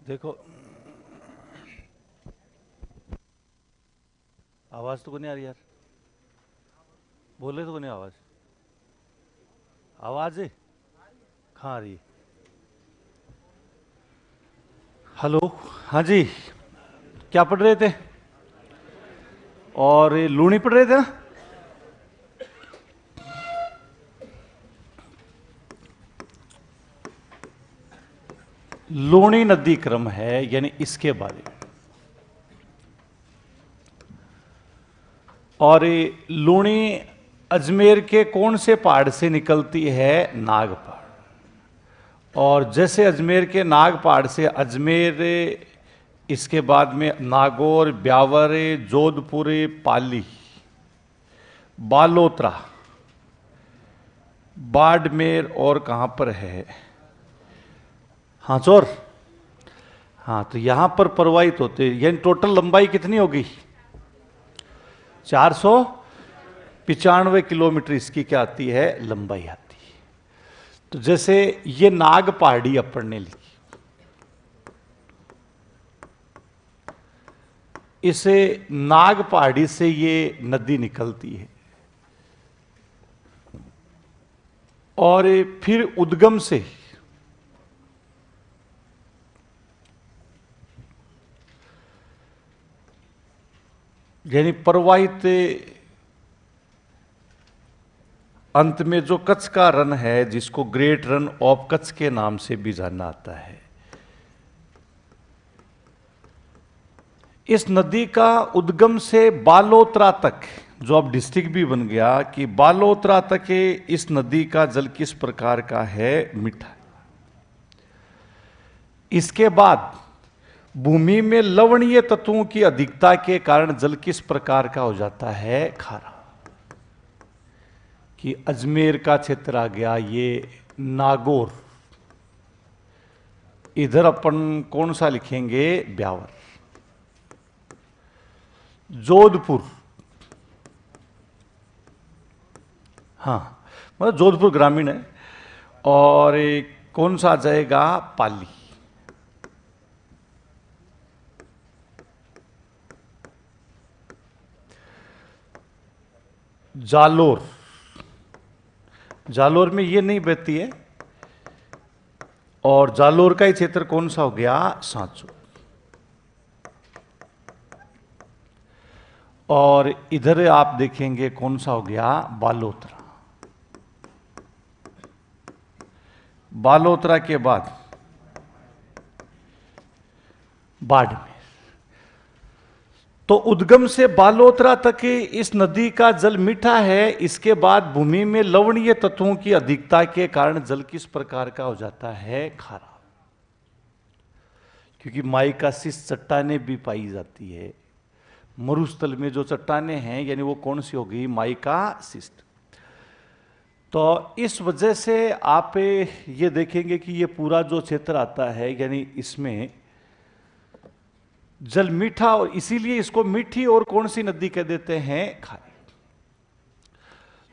देखो, आवाज तो को नहीं आ रही यार। बोले तो को नहीं आवाज। आवाज है कहाँ आ रही है? हेलो। हाँ जी। क्या पढ़ रहे थे? और ये लूणी पढ़ रहे थे ना? लूणी नदी क्रम है, यानी इसके बारे में। और ये लूणी अजमेर के कौन से पहाड़ से निकलती है? नाग पहाड़। और जैसे अजमेर के नाग पहाड़ से अजमेर, इसके बाद में नागौर, ब्यावर, जोधपुर, पाली, बालोतरा, बाड़मेर और कहां पर है, हांचौर। हाँ, तो यहां पर प्रवाहित होते, यानी टोटल लंबाई कितनी होगी? 495 किलोमीटर इसकी क्या आती है? लंबाई आती है। तो जैसे ये नाग पहाड़ी अपन ने ली, इसे नाग पहाड़ी से ये नदी निकलती है और फिर उद्गम से यानी प्रवाहित अंत में जो कच्छ का रन है, जिसको ग्रेट रन ऑफ कच्छ के नाम से भी जाना आता है, इस नदी का उद्गम से बालोतरा तक, जो अब डिस्ट्रिक्ट भी बन गया, कि बालोतरा तक इस नदी का जल किस प्रकार का है? मीठा। इसके बाद भूमि में लवणीय तत्वों की अधिकता के कारण जल किस प्रकार का हो जाता है? खारा। कि अजमेर का क्षेत्र आ गया, ये नागौर, इधर अपन कौन सा लिखेंगे? ब्यावर। जोधपुर, हाँ, मतलब जोधपुर ग्रामीण है। और कौन सा आ जाएगा? पाली। जालोर, जालोर में ये नहीं बहती है। और जालोर का ही क्षेत्र कौन सा हो गया? सांचो। और इधर आप देखेंगे कौन सा हो गया? बालोतरा। बालोतरा के बाद बाड़मेर। तो उद्गम से बालोतरा तक इस नदी का जल मीठा है। इसके बाद भूमि में लवणीय तत्वों की अधिकता के कारण जल किस प्रकार का हो जाता है? खारा। क्योंकि माइकासिस चट्टानें भी पाई जाती है मरुस्थल में। जो चट्टानें हैं, यानी वो कौन सी होगी? माइकासिस्ट। तो इस वजह से आप ये देखेंगे कि ये पूरा जो क्षेत्र आता है, यानी इसमें जल मीठा, और इसीलिए इसको मीठी और कौन सी नदी कह देते हैं? खारी।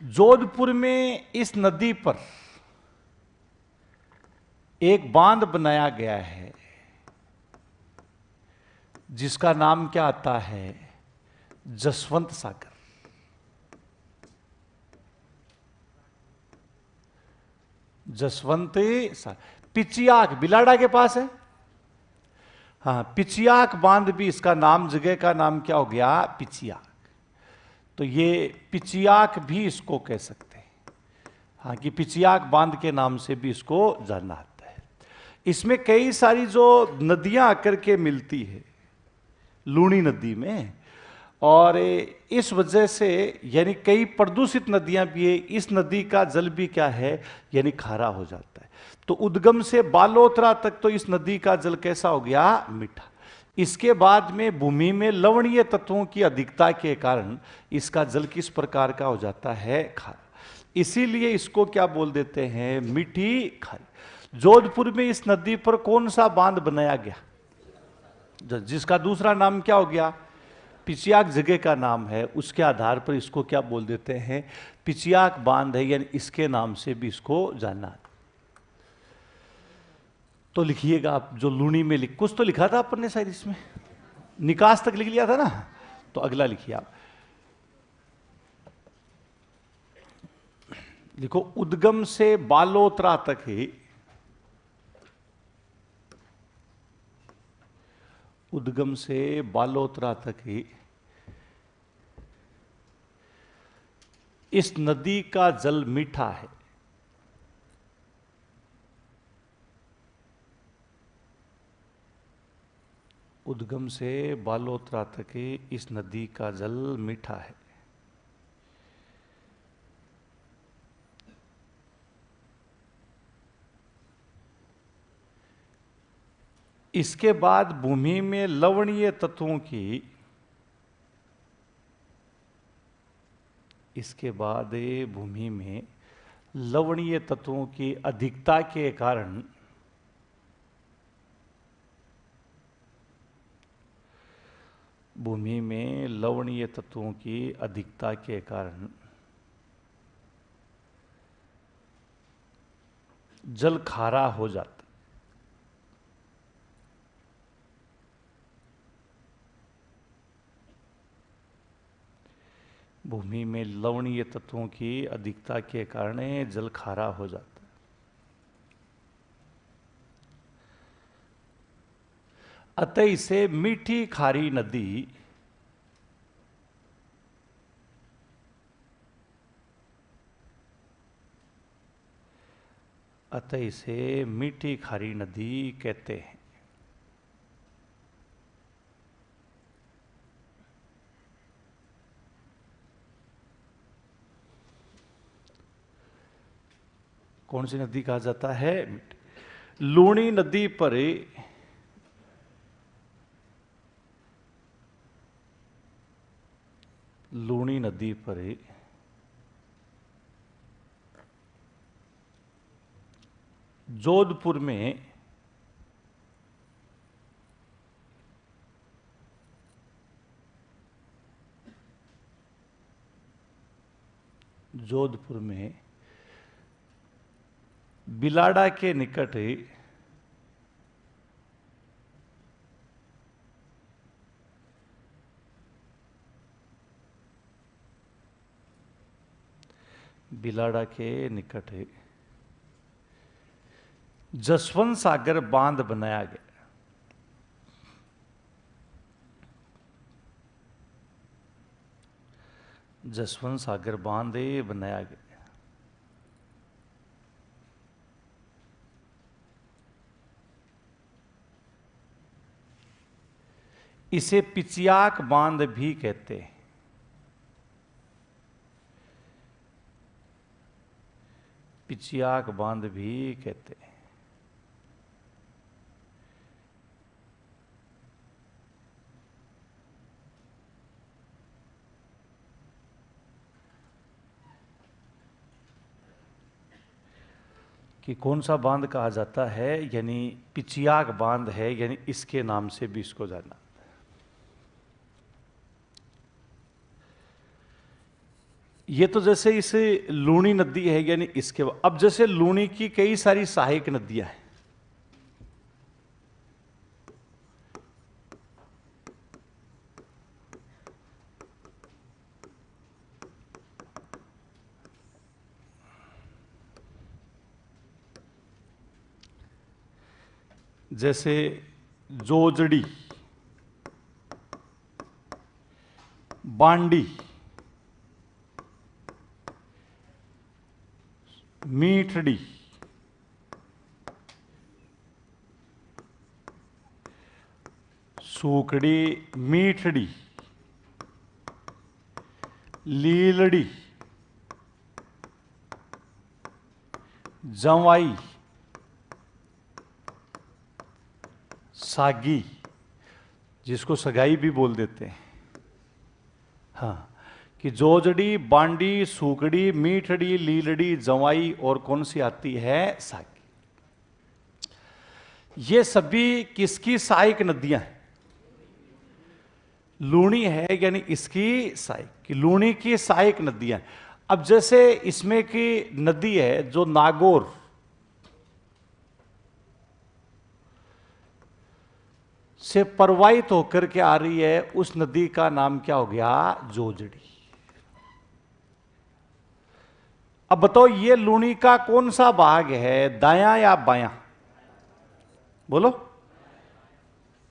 जोधपुर में इस नदी पर एक बांध बनाया गया है, जिसका नाम क्या आता है? जसवंत सागर। जसवंत सागर पिचियाक, बिलाड़ा के पास है। हाँ, पिचियाक बांध भी इसका नाम, जगह का नाम क्या हो गया? पिचियाक। तो ये पिचियाक भी इसको कह सकते हैं। हाँ, कि पिचियाक बांध के नाम से भी इसको जाना आता है। इसमें कई सारी जो नदियां आकर के मिलती है लूणी नदी में, और इस वजह से यानी कई प्रदूषित नदियां भी है। इस नदी का जल भी क्या है? यानी खारा हो जाता है। तो उद्गम से बालोतरा तक तो इस नदी का जल कैसा हो गया? मीठा। इसके बाद में भूमि में लवणीय तत्वों की अधिकता के कारण इसका जल किस प्रकार का हो जाता है? खारा। इसीलिए इसको क्या बोल देते हैं? मीठी खारी। जोधपुर में इस नदी पर कौन सा बांध बनाया गया, जिसका दूसरा नाम क्या हो गया? पिचियाक जगह का नाम है। उसके आधार पर इसको क्या बोल देते हैं? पिचियाक बांध है, यानी इसके नाम से भी इसको जाना। तो लिखिएगा आप, जो लूणी में कुछ तो लिखा था अपन ने शायद इसमें, निकास तक लिख लिया था ना, तो अगला लिखिए आप। लिखो उद्गम से बालोत्रा तक है, उद्गम से बालोत्रा तक है इस नदी का जल मीठा है। उद्गम से बालोत्रा तक इस नदी का जल मीठा है। इसके बाद भूमि में लवणीय तत्वों की, इसके बाद भूमि में लवणीय तत्वों की अधिकता के कारण भूमि में लवणीय तत्वों की अधिकता के कारण जल खारा हो जाता। भूमि में लवणीय तत्वों की अधिकता के कारण जल खारा हो जाता है। अतः इसे मीठी खारी नदी, अतः इसे मीठी खारी नदी कहते हैं। कौन सी नदी कहा जाता है? लूणी नदी पर लूणी नदी पर जोधपुर में बिलाड़ा के निकट बिलाड़ा के निकट जसवंत सागर बांध बनाया गया। जसवंत सागर बांध बनाया गया। इसे पिचियाक बांध भी कहते हैं। पिचियाक बांध भी कहते हैं। कि कौन सा बांध कहा जाता है, यानी पिचियाक बांध है, यानी इसके नाम से भी इसको जाना। ये तो जैसे इसे लूणी नदी है, यानी इसके अब जैसे लूणी की कई सारी सहायक नदियां हैं। जैसे जोजड़ी, बांडी, मीठड़ी, सूकड़ी, मीठड़ी, लीलड़ी, जवाई, सागी, जिसको सगाई भी बोल देते हैं। हाँ, कि जोजड़ी, बांडी, सूकड़ी, मीठड़ी, लीलड़ी, जवाई और कौन सी आती है? सागी। ये सभी किसकी सहायक नदियां हैं? लूणी है, यानी इसकी सहायक, कि लूणी की सहायक नदियां। अब जैसे इसमें की नदी है जो नागौर, से प्रवाहित होकर के आ रही है, उस नदी का नाम क्या हो गया? जोजड़ी। अब बताओ ये लूणी का कौन सा भाग है, दायां या बायां? बोलो।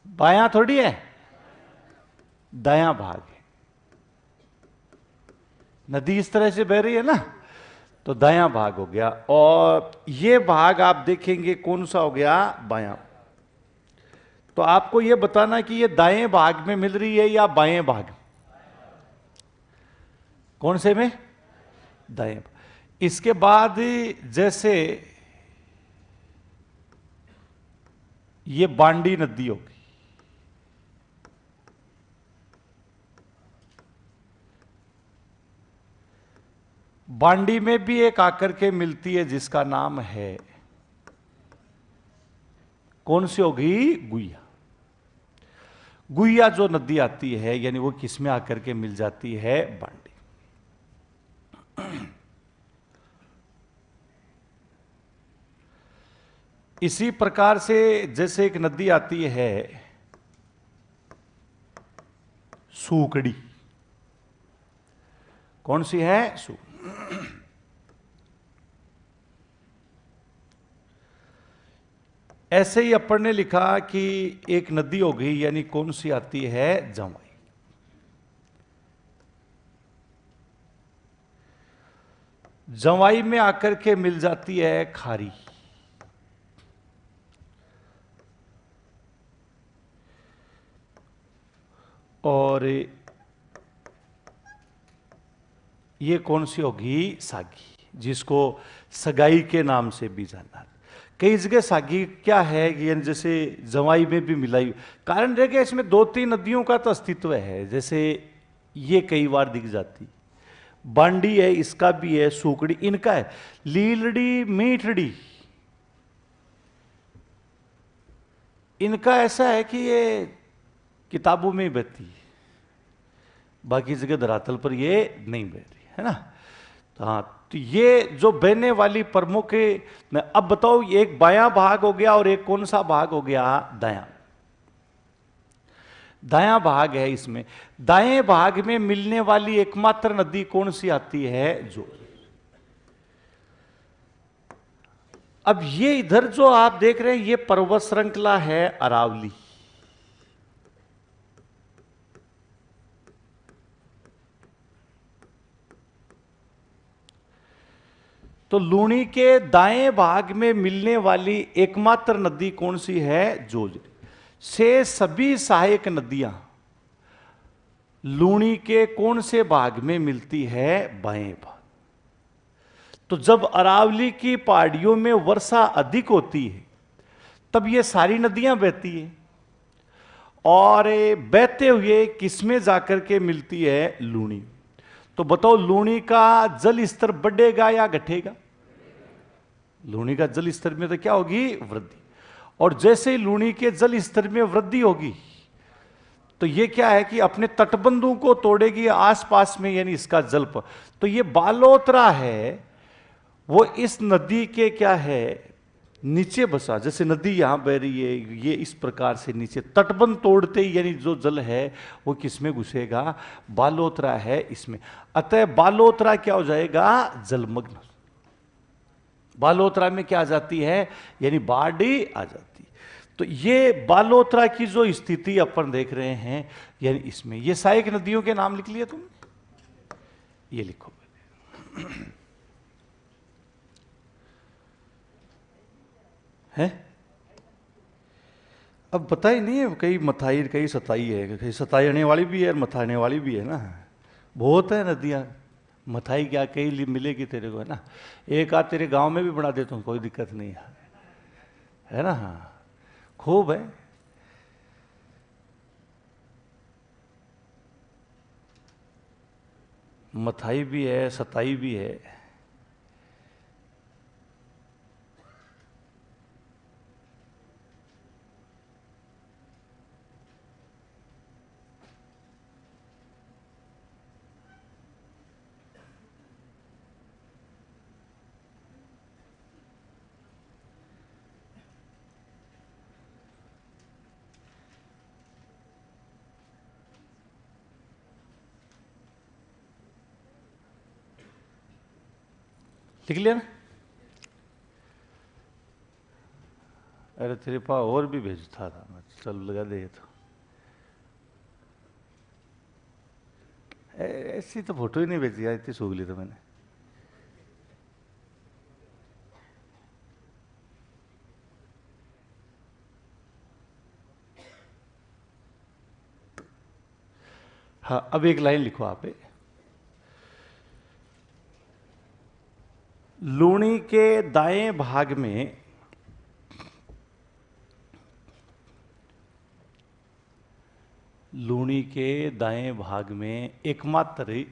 बायां थोड़ी है, दायां भाग है। नदी इस तरह से बह रही है ना, तो दायां भाग हो गया। और ये भाग आप देखेंगे कौन सा हो गया? बायां। तो आपको यह बताना कि ये दाएं भाग में मिल रही है या बाएं भाग? कौन से में? दाएं। इसके बाद जैसे ये बांडी नदी होगी, बांडी में भी एक आकर के मिलती है जिसका नाम है, कौन सी होगी? गुइया। गुइया जो नदी आती है, यानी वो किस में आकर के मिल जाती है? बांडी। इसी प्रकार से जैसे एक नदी आती है सूकड़ी, कौन सी है? ऐसे ही अपन ने लिखा कि एक नदी हो गई, यानी कौन सी आती है? जवाई। जवाई में आकर के मिल जाती है खारी। और ये कौन सी होगी? सागी, जिसको सगाई के नाम से भी जाना। कई जगह सागी क्या है कि यानी जैसे जवाई में भी मिलाई, कारण रह गया इसमें दो तीन नदियों का तो अस्तित्व है। जैसे ये कई बार दिख जाती, बांडी है, इसका भी है, सूकड़ी इनका है, लीलड़ी, मीठड़ी इनका ऐसा है कि ये किताबों में ही बहती है, बाकी जगह धरातल पर ये नहीं बह रही है ना। तो हाँ, तो ये जो बहने वाली प्रमुख, मैं अब बताओ, एक बायां भाग हो गया और एक कौन सा भाग हो गया? दायां। दायां भाग है इसमें। दाएं भाग में मिलने वाली एकमात्र नदी कौन सी आती है? जो। अब ये इधर जो आप देख रहे हैं ये पर्वत श्रृंखला है अरावली। तो लूणी के दाएं भाग में मिलने वाली एकमात्र नदी कौन सी है? जोजरी। से सभी सहायक नदियां लूणी के कौन से भाग में मिलती है? बाएं भाग। तो जब अरावली की पहाड़ियों में वर्षा अधिक होती है तब ये सारी नदियां बहती है, और बहते हुए किसमें जाकर के मिलती है? लूणी। तो बताओ लूणी का जल स्तर बढ़ेगा या घटेगा? लूणी का जल स्तर में तो क्या होगी? वृद्धि। और जैसे ही लूणी के जल स्तर में वृद्धि होगी तो ये क्या है कि अपने तटबंधों को तोड़ेगी आसपास में, यानी इसका जल पर। तो ये बालोतरा है, वो इस नदी के क्या है? नीचे बसा। जैसे नदी यहां बह रही है, ये इस प्रकार से नीचे तटबंध तोड़ते ही यानी जो जल है वो किसमें घुसेगा? बालोतरा है इसमें। अतः बालोतरा क्या हो जाएगा? जलमग्न। बालोतरा में क्या आ जाती है? यानी बाढ़ आ जाती। तो ये बालोतरा की जो स्थिति अपन देख रहे हैं, यानी इसमें ये सहायक नदियों के नाम लिख लिए तुम, ये लिखो। है अब पता ही नहीं है, कई मथाई कई सताई है, कई सताने वाली भी है और मथाने वाली भी है ना। बहुत है नदियां। मथाई क्या कहीं मिलेगी तेरे को, है ना। एक आध तेरे गांव में भी बना देता हूं, कोई दिक्कत नहीं है ना। हाँ, खूब है। मथाई भी है, सताई भी है। लिख लिया ना? अरे तेरे पास और भी भेजता था मैं, चल लगा दे। तो ऐसी तो फोटो ही नहीं भेजी यार, इतनी सूख ली तो मैंने। हाँ, अब एक लाइन लिखो आप। लूणी के दाएं भाग में लूणी के दाएं भाग में एकमात्र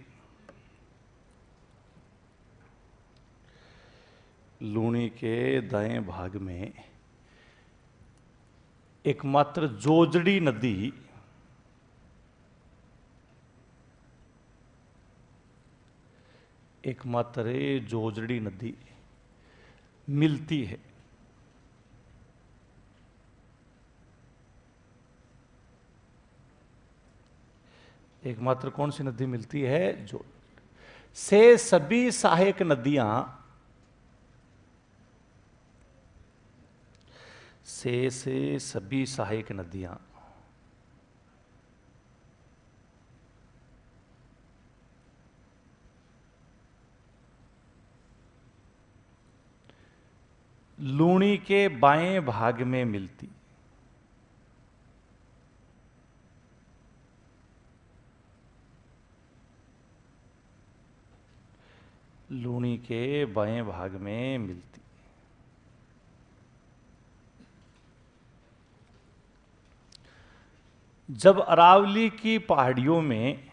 लूणी के दाएं भाग में एकमात्र जोजड़ी नदी एकमात्र जोजड़ी नदी मिलती है। एकमात्र कौन सी नदी मिलती है? जो से सभी सहायक नदियां से सभी सहायक नदियां लूणी के बाएं भाग में मिलती। लूणी के बाएं भाग में मिलती। जब अरावली की पहाड़ियों में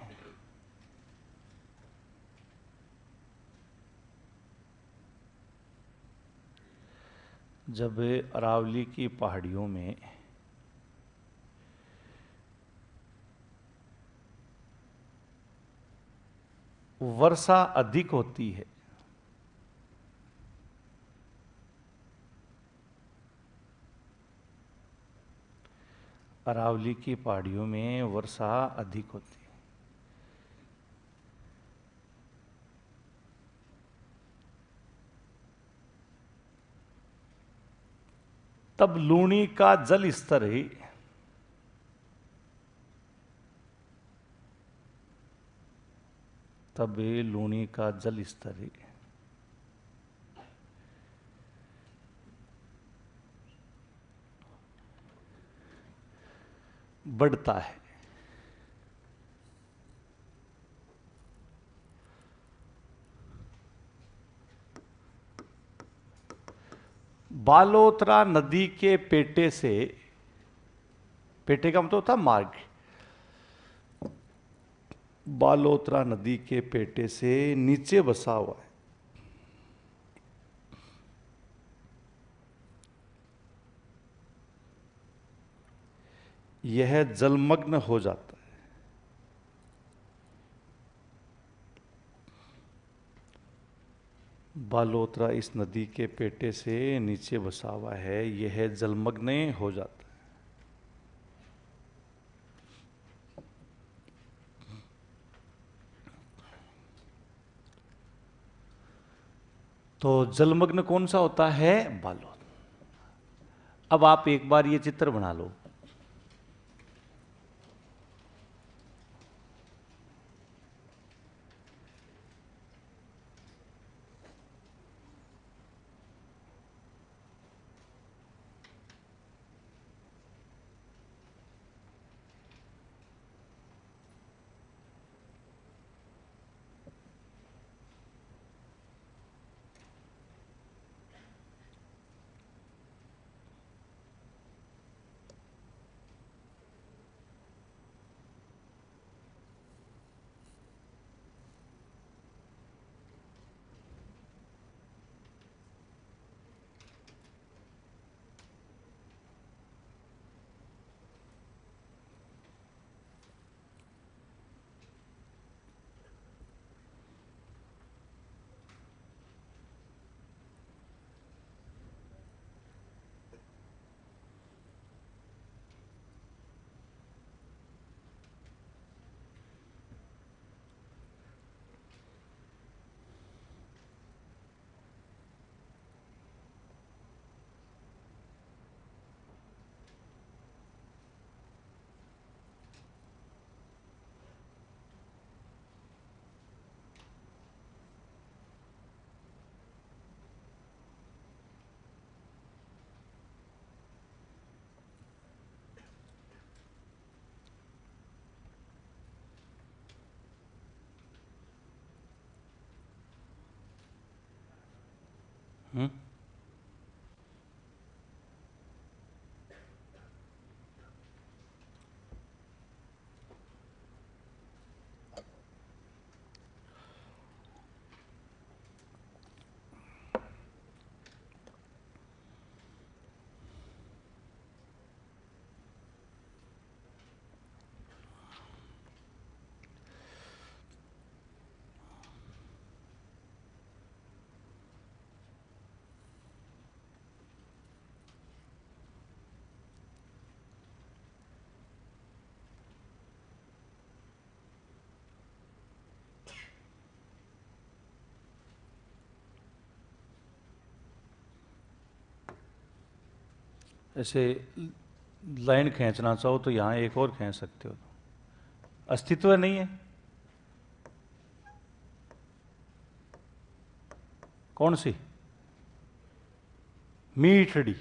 जब अरावली की पहाड़ियों में वर्षा अधिक होती है, अरावली की पहाड़ियों में वर्षा अधिक होती है, तब लूणी का जल स्तर तब लूणी का जल स्तर बढ़ता है। बालोतरा नदी के पेटे से, पेटे का मतलब होता मार्ग, बालोतरा नदी के पेटे से नीचे बसा हुआ है। यह जलमग्न हो जाता है। बालोतरा इस नदी के पेटे से नीचे बसा हुआ है, यह जलमग्न हो जाता है। तो जलमग्न कौन सा होता है? बालोद। अब आप एक बार ये चित्र बना लो। हम्म? ऐसे लाइन खींचना चाहो तो यहां एक और खींच सकते हो। अस्तित्व नहीं है। कौन सी? मीठड़ी।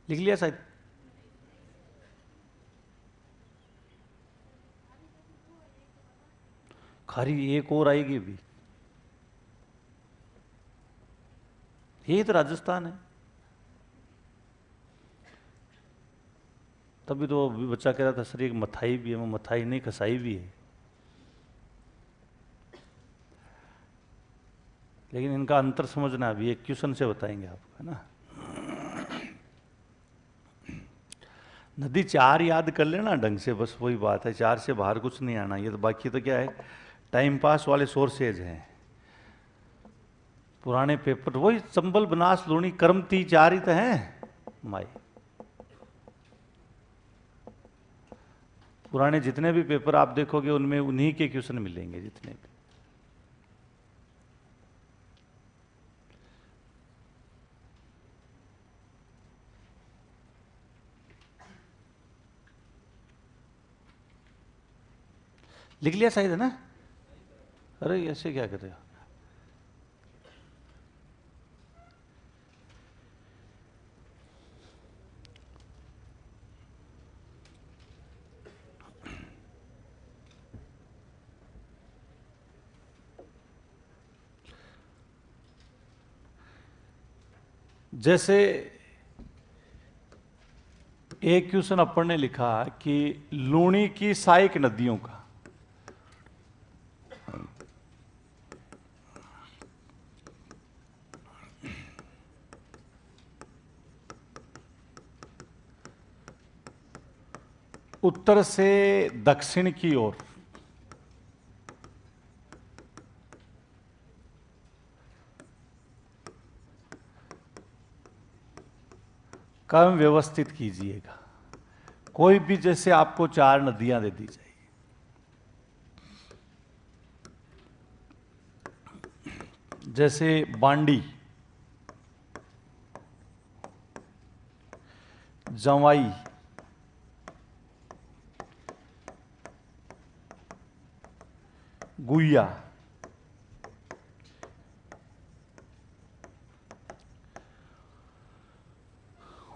लिख लिया शायद। खारी एक और आएगी भी। यही तो राजस्थान है। तभी तो अभी बच्चा कह रहा था सर एक मथाई भी है। वो मथाई नहीं, कसाई भी है। लेकिन इनका अंतर समझना अभी एक क्वेश्चन से बताएंगे आपको, है ना। नदी चार याद कर लेना ढंग से, बस वही बात है। चार से बाहर कुछ नहीं आना। ये तो बाकी तो क्या है, टाइम पास वाले सोर्सेज हैं। पुराने पेपर वही चंबल बनास लूणी कर्म ती चार ही तो हैं माई। पुराने जितने भी पेपर आप देखोगे उनमें उन्हीं के क्वेश्चन मिलेंगे जितने भी। लिख लिया शायद, है ना। अरे ऐसे क्या कर रहे हो। जैसे एक क्वेश्चन अपन ने लिखा कि लूणी की सहायक नदियों का उत्तर से दक्षिण की ओर क्रम व्यवस्थित कीजिएगा। कोई भी, जैसे आपको चार नदियां दे दी जाए, जैसे बांडी, जवाई, गुइया,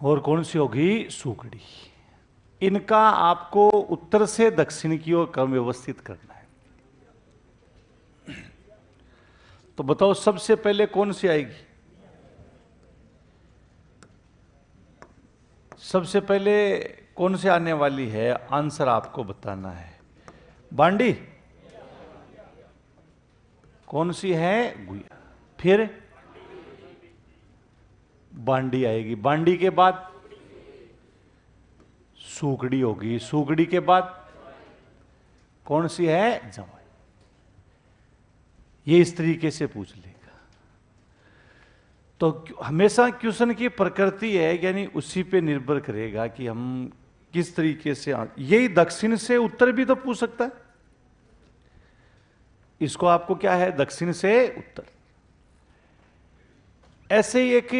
और कौन सी होगी, सूकड़ी। इनका आपको उत्तर से दक्षिण की ओर क्रम व्यवस्थित करना है। तो बताओ सबसे पहले कौन सी आएगी। सबसे पहले कौन से आने वाली है, आंसर आपको बताना है। बांडी। कौन सी है, गुइया। फिर बांडी आएगी। बांडी के बाद सूकड़ी होगी। सूकड़ी के बाद कौन सी है, जवाई। ये इस तरीके से पूछ लेगा। तो हमेशा क्वेश्चन की प्रकृति है, यानी उसी पे निर्भर करेगा कि हम किस तरीके से। यही दक्षिण से उत्तर भी तो पूछ सकता है। इसको आपको क्या है, दक्षिण से उत्तर। ऐसे ही एक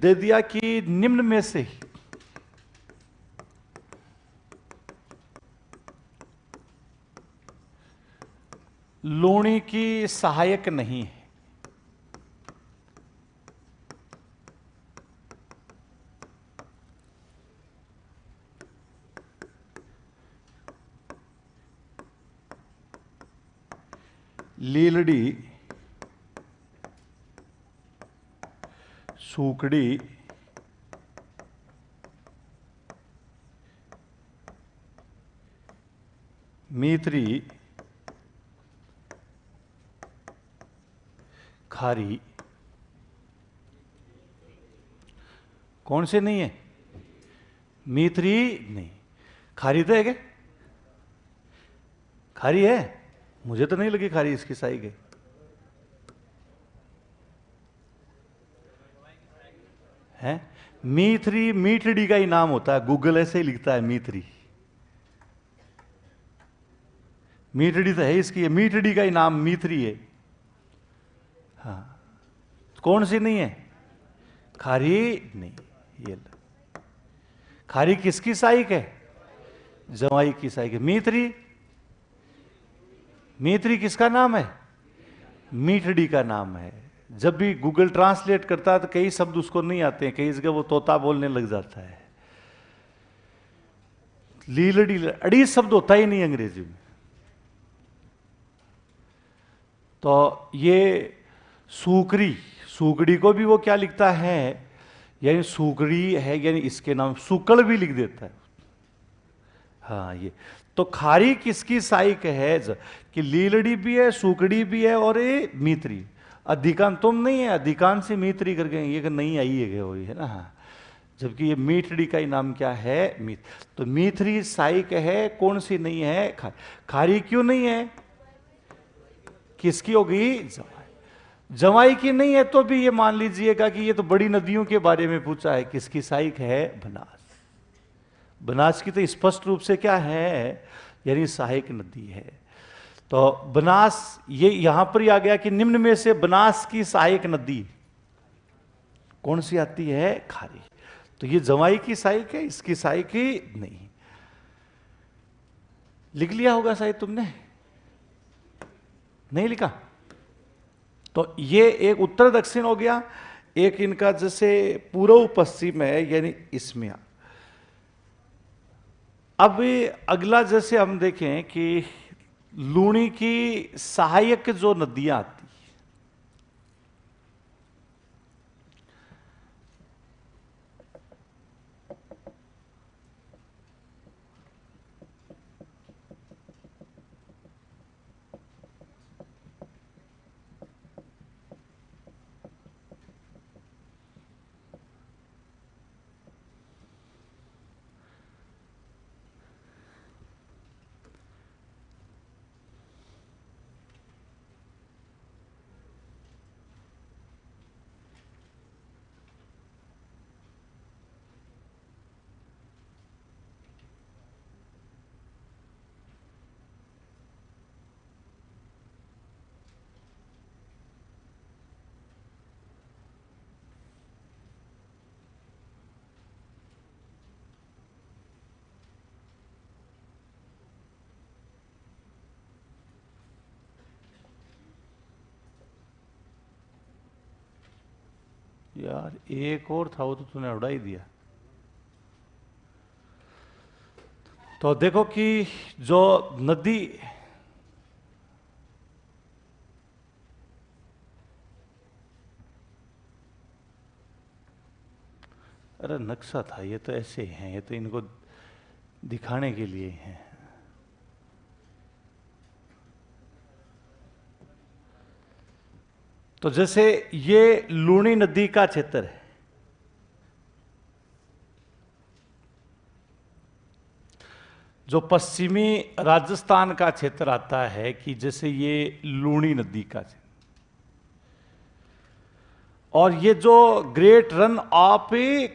दे दिया कि निम्न में से लूणी की सहायक नहीं है। लीलड़ी, सूकड़ी, मीतरी, खारी, कौन से नहीं है? मीतरी नहीं, खारी तो है क्या? खारी है, मुझे तो नहीं लगी खारी इसकी साई के। है मीथरी, मीठड़ी का ही नाम होता है, गूगल ऐसे ही लिखता है मीथरी। मीठड़ी तो है इसकी, मीठड़ी का ही नाम मीथरी है। हाँ, कौन सी नहीं है? खारी नहीं। ये खारी किसकी साइक है? जवाई की साइक है। मीथरी, मीथरी किसका नाम है? मीठड़ी का नाम है। जब भी गूगल ट्रांसलेट करता है तो कई शब्द उसको नहीं आते हैं, कई जगह वो तोता बोलने लग जाता है। लीलड़ी, अड़ी शब्द होता ही नहीं अंग्रेजी में। तो ये सूकरी, सूकड़ी को भी वो क्या लिखता है, यानी सूकड़ी है, यानी इसके नाम सुकड़ भी लिख देता है। हाँ, ये तो खारी किसकी साइक है? कि लीलड़ी भी है, सूकड़ी भी है और ये मीतरी। अधिकांश तुम नहीं है, अधिकांश ही मीतरी करके ये नहीं आई है वही है ना। हाँ, जबकि ये मीठड़ी का ही नाम क्या है? मीत। तो मीथरी साइक है, कौन सी नहीं है? खारी क्यों नहीं है? किसकी होगी? जवाई। जवाई की नहीं है तो भी ये मान लीजिएगा कि ये तो बड़ी नदियों के बारे में पूछा है, किसकी साइक है? बनास। बनास की तो स्पष्ट रूप से क्या है, यानी सहायक नदी है। तो बनास, ये यहां पर ही आ गया कि निम्न में से बनास की सहायक नदी कौन सी आती है? खारी। तो ये जवाई की सहायक है, इसकी सहायक ही नहीं। लिख लिया होगा शायद तुमने, नहीं लिखा? तो ये एक उत्तर दक्षिण हो गया, एक इनका जैसे पूर्व पश्चिम है, यानी इसमें। अब अगला जैसे हम देखें कि लूणी की सहायक जो नदियां आती, यार एक और था वो तो तूने उड़ा ही दिया। तो देखो कि जो नदी, अरे नक्शा था, ये तो ऐसे हैं, ये तो इनको दिखाने के लिए हैं। तो जैसे ये लूणी नदी का क्षेत्र है, जो पश्चिमी राजस्थान का क्षेत्र आता है, कि जैसे ये लूणी नदी का क्षेत्र, और ये जो ग्रेट रन ऑफ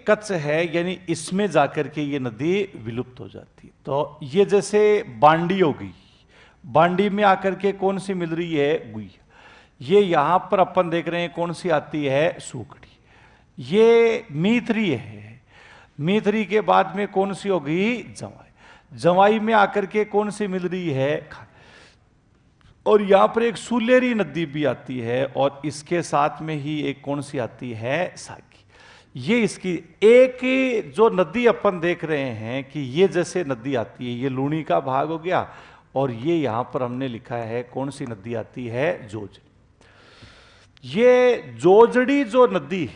कच्छ है, यानी इसमें जाकर के ये नदी विलुप्त हो जाती है। तो ये जैसे बांडी होगी, बांडी में आकर के कौन सी मिल रही है, गुइया। ये यहां पर अपन देख रहे हैं कौन सी आती है, सूखड़ी। ये मीथरी है, मीथरी के बाद में कौन सी होगी, जवाई। जवाई में आकर के कौन सी मिल रही है, खान। और यहां पर एक सुलेरी नदी भी आती है, और इसके साथ में ही एक कौन सी आती है, सागी। ये इसकी एक जो नदी अपन देख रहे हैं कि ये जैसे नदी आती है, ये लूणी का भाग हो गया, और ये यहां पर हमने लिखा है कौन सी नदी आती है, जोजड़ी। ये जोजड़ी जो नदी,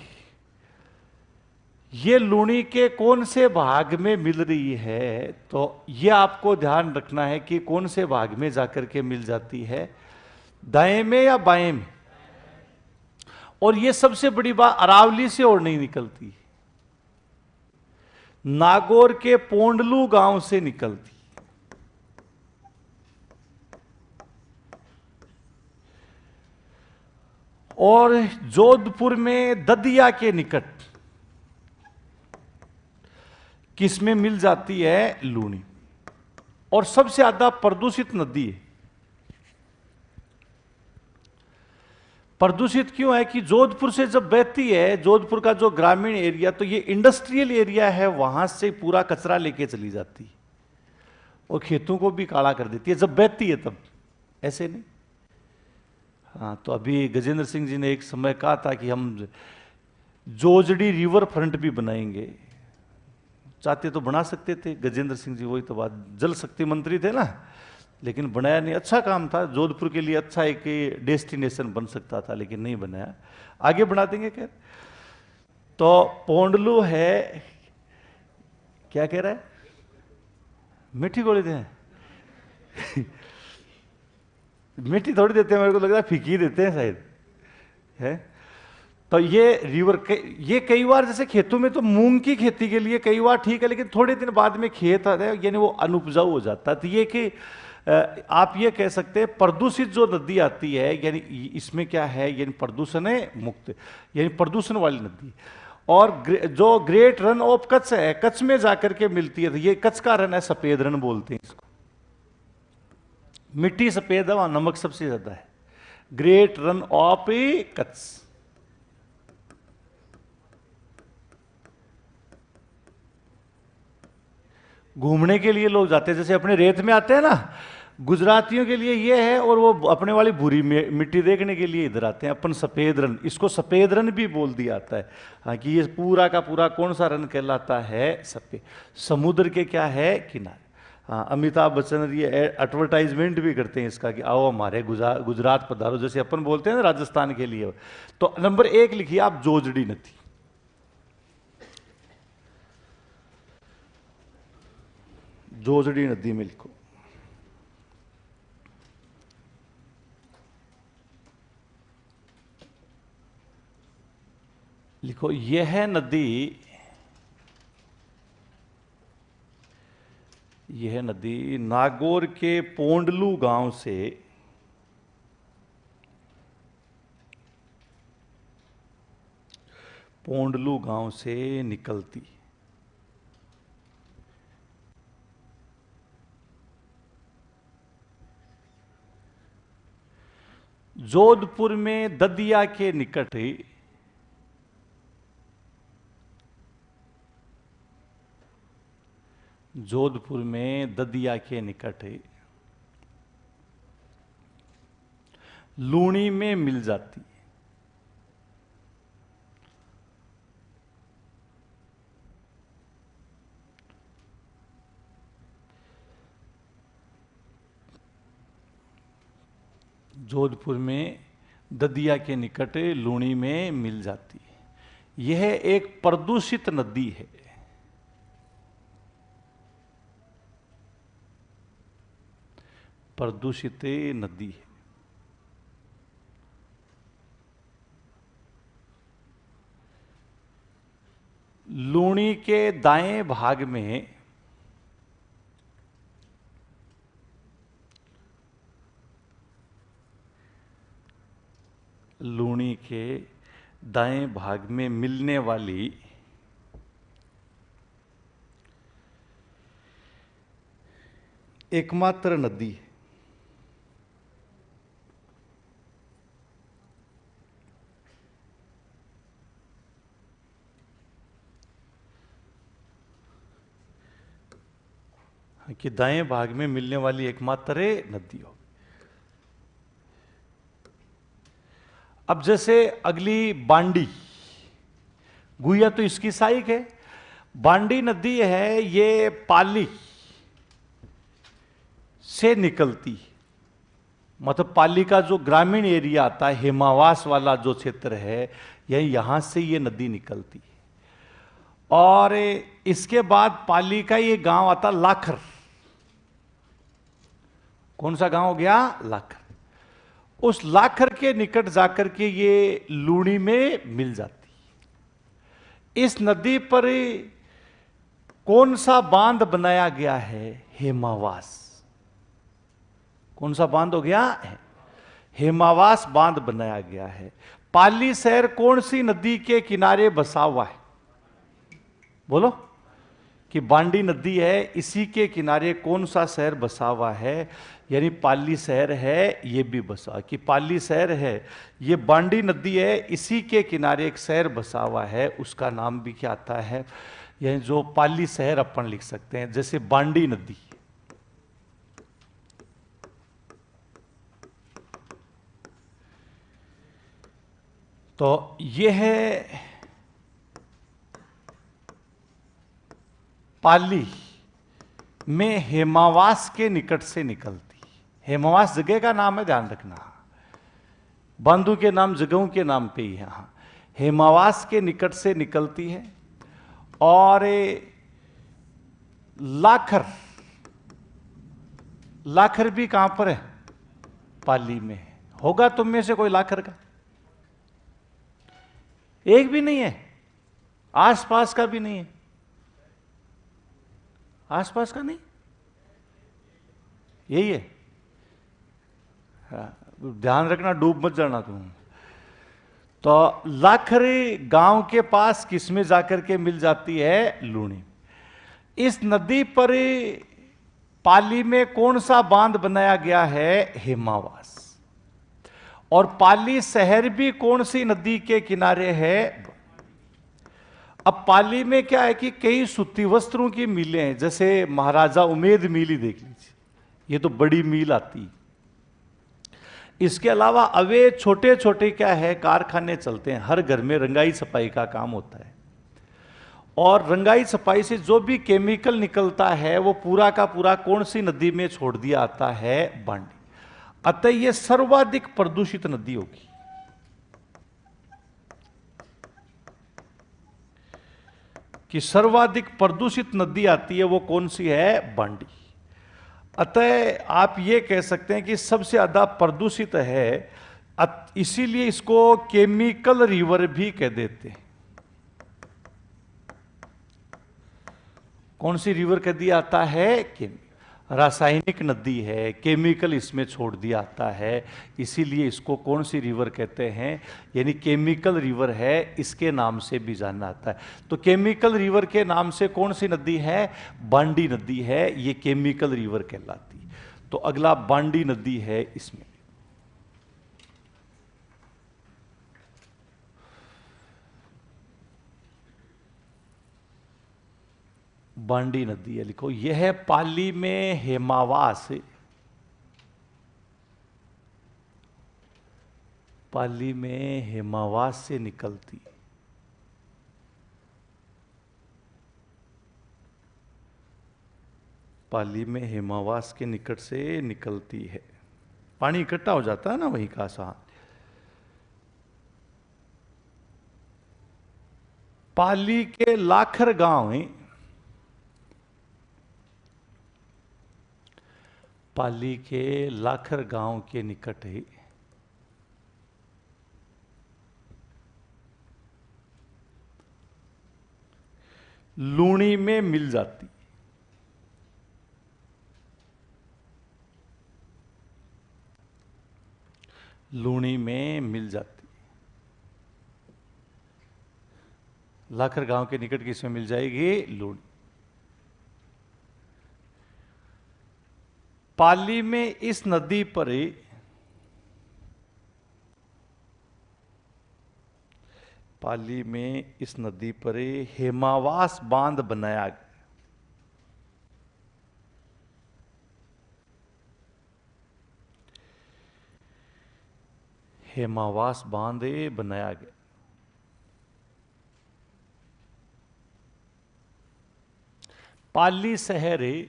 ये लूणी के कौन से भाग में मिल रही है, तो ये आपको ध्यान रखना है कि कौन से भाग में जाकर के मिल जाती है, दाएं में या बाएं में। और ये सबसे बड़ी बात, अरावली से और नहीं निकलती, नागौर के पोंडलू गांव से निकलती। और जोधपुर में ददिया के निकट किसमें मिल जाती है, लूणी। और सबसे ज्यादा प्रदूषित नदी है। प्रदूषित क्यों है कि जोधपुर से जब बहती है, जोधपुर का जो ग्रामीण एरिया, तो ये इंडस्ट्रियल एरिया है, वहां से पूरा कचरा लेके चली जाती है और खेतों को भी काला कर देती है जब बहती है तब, ऐसे नहीं। हाँ, तो अभी गजेंद्र सिंह जी ने एक समय कहा था कि हम जोजड़ी रिवर फ्रंट भी बनाएंगे। चाहते तो बना सकते थे गजेंद्र सिंह जी, वही तो बात, जल शक्ति मंत्री थे ना, लेकिन बनाया नहीं। अच्छा काम था, जोधपुर के लिए अच्छा एक डेस्टिनेशन बन सकता था, लेकिन नहीं बनाया। आगे बना देंगे खैर। तो पोंडलू है, क्या कह रहा है, मीठी गोली दें मीठी थोड़ी देते हैं, मेरे को लग रहा है फीकी देते हैं शायद, है। तो ये रिवर ये कई बार जैसे खेतों में तो मूंग की खेती के लिए कई बार ठीक है, लेकिन थोड़े दिन बाद में खेत आता है, यानी वो अनुपजाऊ हो जाता है। तो ये कि आप ये कह सकते हैं प्रदूषित जो नदी आती है, यानी इसमें क्या है, यानी प्रदूषण है मुक्त, यानी प्रदूषण वाली नदी। और जो ग्रेट रन ऑफ कच्छ है, कच्छ में जाकर के मिलती है। तो ये कच्छ का रन है, सफेद रन बोलते हैं इसको। मिट्टी सफेद है, वहां नमक सबसे ज्यादा है। Great run of Kutch. घूमने के लिए लोग जाते हैं, जैसे अपने रेत में आते हैं ना, गुजरातियों के लिए ये है, और वो अपने वाली भूरी मिट्टी देखने के लिए इधर आते हैं। अपन सफेद रन, इसको सफेद रन भी बोल दिया जाता है। हाँ, कि ये पूरा का पूरा कौन सा रन कहलाता है, सफेद। समुद्र के क्या है, किनारे। हाँ, अमिताभ बच्चन ये एडवर्टाइजमेंट भी करते हैं इसका कि आओ हमारे गुजरात पधारो, जैसे अपन बोलते हैं ना राजस्थान के लिए। तो नंबर 1 लिखिए आप, जोजड़ी नदी। जोजड़ी नदी में लिखो। लिखो, यह नदी, यह नदी नागौर के पोंडलू गांव से निकलती। जोधपुर में ददिया के निकट जोधपुर में ददिया के निकट लूणी में मिल जाती है। जोधपुर में ददिया के निकट लूणी में मिल जाती है। यह एक प्रदूषित नदी है। प्रदूषित नदी है। लूणी के दाएं भाग में लूणी के दाएं भाग में मिलने वाली एकमात्र नदी है। कि दाएं भाग में मिलने वाली एकमात्र नदी हो। अब जैसे अगली बांडी, गुहिया तो इसकी सहायक है। बांडी नदी है, ये पाली से निकलती है, मतलब पाली का जो ग्रामीण एरिया आता है, हिमावास वाला जो क्षेत्र है, यहां से ये नदी निकलती है। और इसके बाद पाली का ये गांव आता लाखर। कौन सा गांव हो गया? लाखर। उस लाखर के निकट जाकर के ये लूणी में मिल जाती है। इस नदी पर कौन सा बांध बनाया गया है? हेमावास। कौन सा बांध हो गया? हेमावास बांध बनाया गया है। पाली शहर कौन सी नदी के किनारे बसा हुआ है? बोलो। कि बांडी नदी है, इसी के किनारे कौन सा शहर बसा हुआ है? यानी पाली शहर है, ये भी बसा। कि पाली शहर है, ये बांडी नदी है, इसी के किनारे एक शहर बसा हुआ है, उसका नाम भी क्या आता है? यानी जो पाली शहर अपन लिख सकते हैं, जैसे बांडी नदी। तो यह है पाली में हेमावास के निकट से निकलती। हेमावास जगह का नाम है, ध्यान रखना। बांधू के नाम जगहों के नाम पे ही यहां हेमावास के निकट से निकलती है। और लाखर, लाखर भी कहां पर है? पाली में। होगा तुम में से कोई लाखर का? एक भी नहीं है, आसपास का भी नहीं है। आसपास का नहीं, यही है। ध्यान रखना, डूब मत जाना तुम। तो लाखरी गांव के पास किसमें जाकर के मिल जाती है? लूणी। इस नदी पर पाली में कौन सा बांध बनाया गया है? हेमावास। और पाली शहर भी कौन सी नदी के किनारे है? अब पाली में क्या है कि कई सूती वस्त्रों की मिलें हैं, जैसे महाराजा उमेद मिल ही देख लीजिए, ये तो बड़ी मिल आती है। इसके अलावा अवे छोटे छोटे क्या है, कारखाने चलते हैं। हर घर में रंगाई सफाई का काम होता है, और रंगाई सफाई से जो भी केमिकल निकलता है वो पूरा का पूरा कौन सी नदी में छोड़ दिया आता है? बांडी। अतः यह सर्वाधिक प्रदूषित नदी होगी। कि सर्वाधिक प्रदूषित नदी आती है वो कौन सी है? बांडी। अतः आप ये कह सकते हैं कि सबसे ज्यादा प्रदूषित है, इसीलिए इसको केमिकल रिवर भी कह देते हैं। कौन सी रिवर कह दिया आता है? रासायनिक नदी है, केमिकल इसमें छोड़ दिया आता है, इसीलिए इसको कौन सी रिवर कहते हैं? यानी केमिकल रिवर है, इसके नाम से भी जाना आता है। तो केमिकल रिवर के नाम से कौन सी नदी है? बांडी नदी है, ये केमिकल रिवर कहलाती है। तो अगला बांडी नदी है, इसमें बांडी नदी है, लिखो। यह है पाली में हेमावास, पाली में हेमावास से निकलती। पाली में हेमावास के निकट से निकलती है। पानी इकट्ठा हो जाता है ना वहीं का सा। पाली के लाखर गांव है, पाली के लाखर गांव के निकट है लूणी में मिल जाती। लूणी में मिल जाती। लाखर गांव के निकट किसमें मिल जाएगी? लूणी। पाली में इस नदी पर पाली में इस नदी पर हेमावास बांध बनाया गया। हेमावास बांध बनाया गया। पाली शहर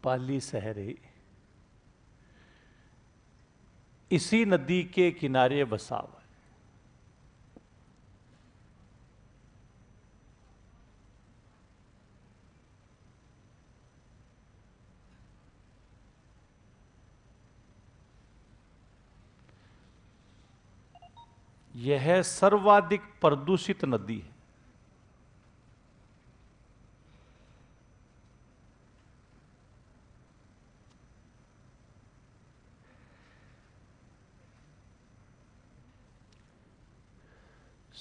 पाली शहर इसी नदी के किनारे बसा हुआ है। यह सर्वाधिक प्रदूषित नदी है।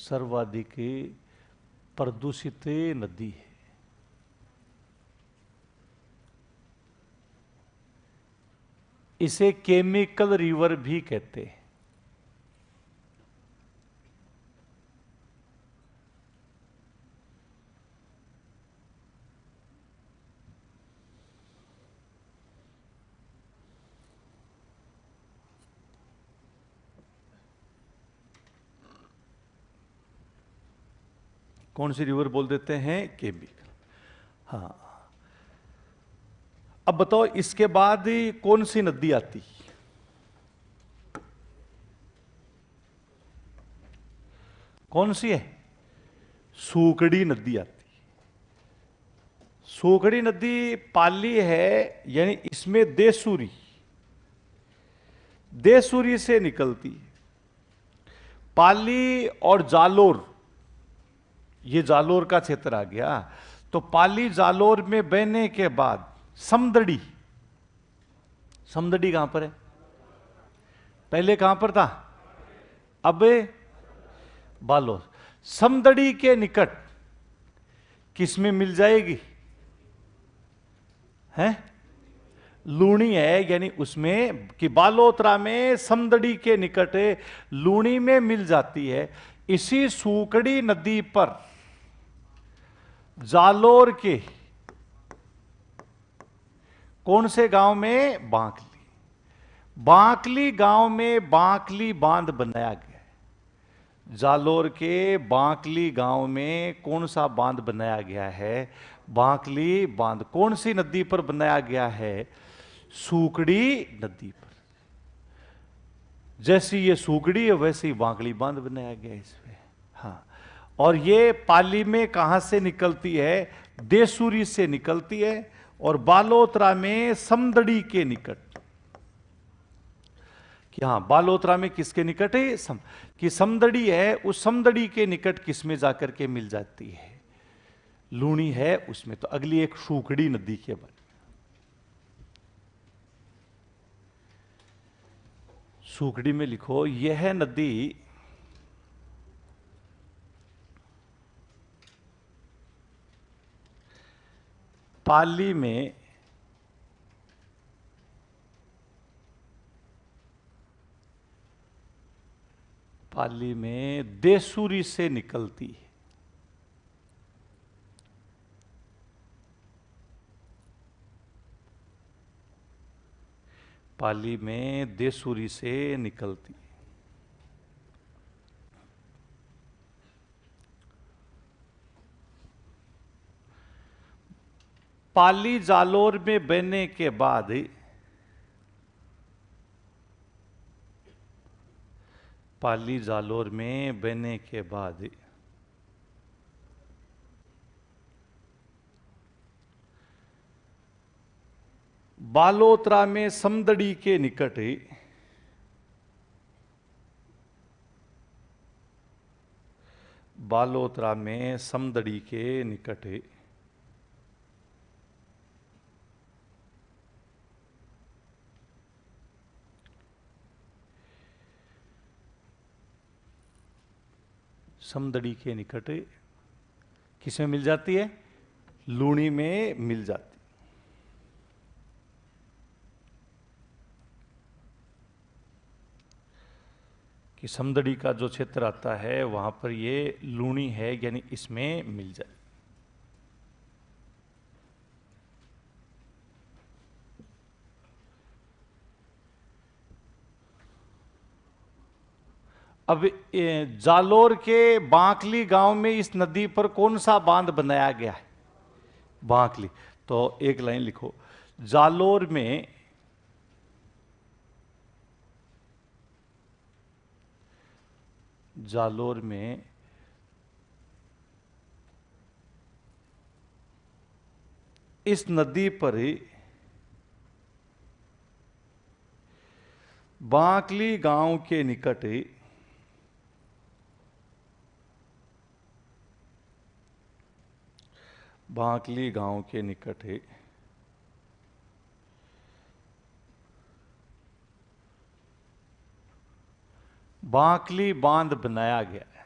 सर्वाधिक प्रदूषित नदी है। इसे केमिकल रिवर भी कहते हैं। कौन सी रिवर बोल देते हैं? केमिकल। हाँ, अब बताओ इसके बाद कौन सी नदी आती? कौन सी है? सूकड़ी नदी आती। सूकड़ी नदी पाली है, यानी इसमें देसूरी से निकलती है। पाली और जालोर, ये जालोर का क्षेत्र आ गया। तो पाली जालोर में बहने के बाद समदड़ी, समदड़ी कहां पर है? पहले कहां पर था? अब बालोर। समदड़ी के निकट किसमें मिल जाएगी? हैं? लूणी है, यानी उसमें कि बालोतरा में समदड़ी के निकट लूणी में मिल जाती है। इसी सूकड़ी नदी पर जालोर के कौन से गांव में? बांकली। बांकली गांव में बांकली बांध बनाया गया है। जालोर के बांकली गांव में कौन सा बांध बनाया गया है? बांकली बांध। कौन सी नदी पर बनाया गया है? सूकड़ी नदी पर। जैसी ये सूकड़ी है वैसे ही बांकली बांध बनाया गया है इसमें। हाँ, और ये पाली में कहां से निकलती है? देसूरी से निकलती है, और बालोतरा में समदड़ी के निकट। कि हाँ, बालोतरा में किसके निकट है? कि समदड़ी है, उस समदड़ी के निकट किसमें जाकर के मिल जाती है? लूणी है उसमें। तो अगली एक सूकड़ी नदी के बारे में। सूकड़ी में लिखो, यह नदी पाली में देसूरी से निकलती है। पाली में देसूरी से निकलती है। पाली जालोर में बहने के बाद पाली जालोर में बहने के बाद बालोतरा में समदड़ी के निकट बालोतरा में समदड़ी के निकट समदड़ी के निकट किसमें मिल जाती है? लूणी में मिल जाती। कि समदड़ी का जो क्षेत्र आता है वहां पर ये लूणी है, यानी इसमें मिल जाए। अब जालोर के बांकली गांव में इस नदी पर कौन सा बांध बनाया गया है? बांकली। तो एक लाइन लिखो, जालोर में इस नदी पर बांकली गांव के निकट बांकली बांध बनाया गया है।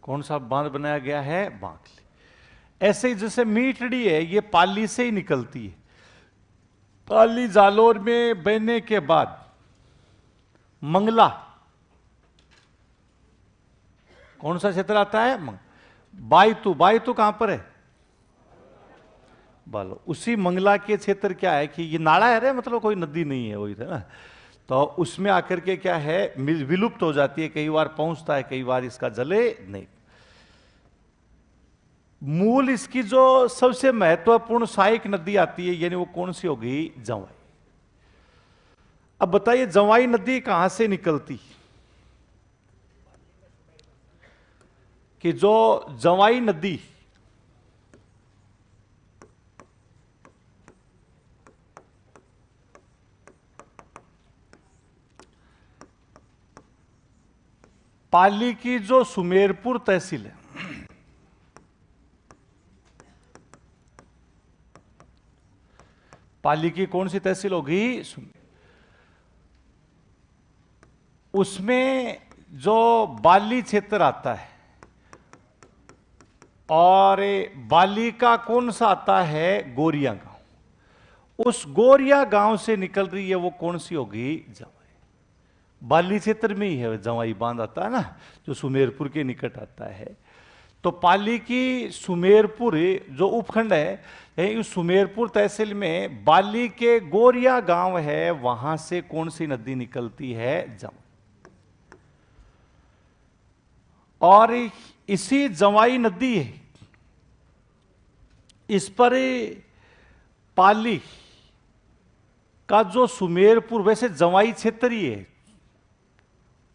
कौन सा बांध बनाया गया है? बांकली। ऐसे ही जैसे मीठड़ी है, ये पाली से ही निकलती है। पाली जालोर में बहने के बाद मंगला, कौन सा क्षेत्र आता है? बायतू। बायतू कहां पर है? बालो। उसी मंगला के क्षेत्र क्या है कि ये नाला है रे, मतलब कोई नदी नहीं है वही था ना, तो उसमें आकर के क्या है विलुप्त हो जाती है। कई बार पहुंचता है, कई बार इसका जले नहीं। मूल इसकी जो सबसे महत्वपूर्ण सहायक नदी आती है, यानी वो कौन सी होगी? जवाई। अब बताइए जवाई नदी कहां से निकलती? कि जो जवाई नदी पाली की जो सुमेरपुर तहसील है, पाली की कौन सी तहसील होगी? उसमें जो बाली क्षेत्र आता है, और बाली का कौन सा आता है? गोरिया गांव। उस गोरिया गांव से निकल रही है वो कौन सी होगी? जवाई। बाली क्षेत्र में ही है जवाई बांध आता है ना, जो सुमेरपुर के निकट आता है। तो पाली की सुमेरपुर जो उपखंड है, उस सुमेरपुर तहसील में बाली के गोरिया गांव है, वहां से कौन सी नदी निकलती है? जवाई। और इसी जवाई नदी है, इस पर पाली का जो सुमेरपुर, वैसे जवाई क्षेत्र ही है,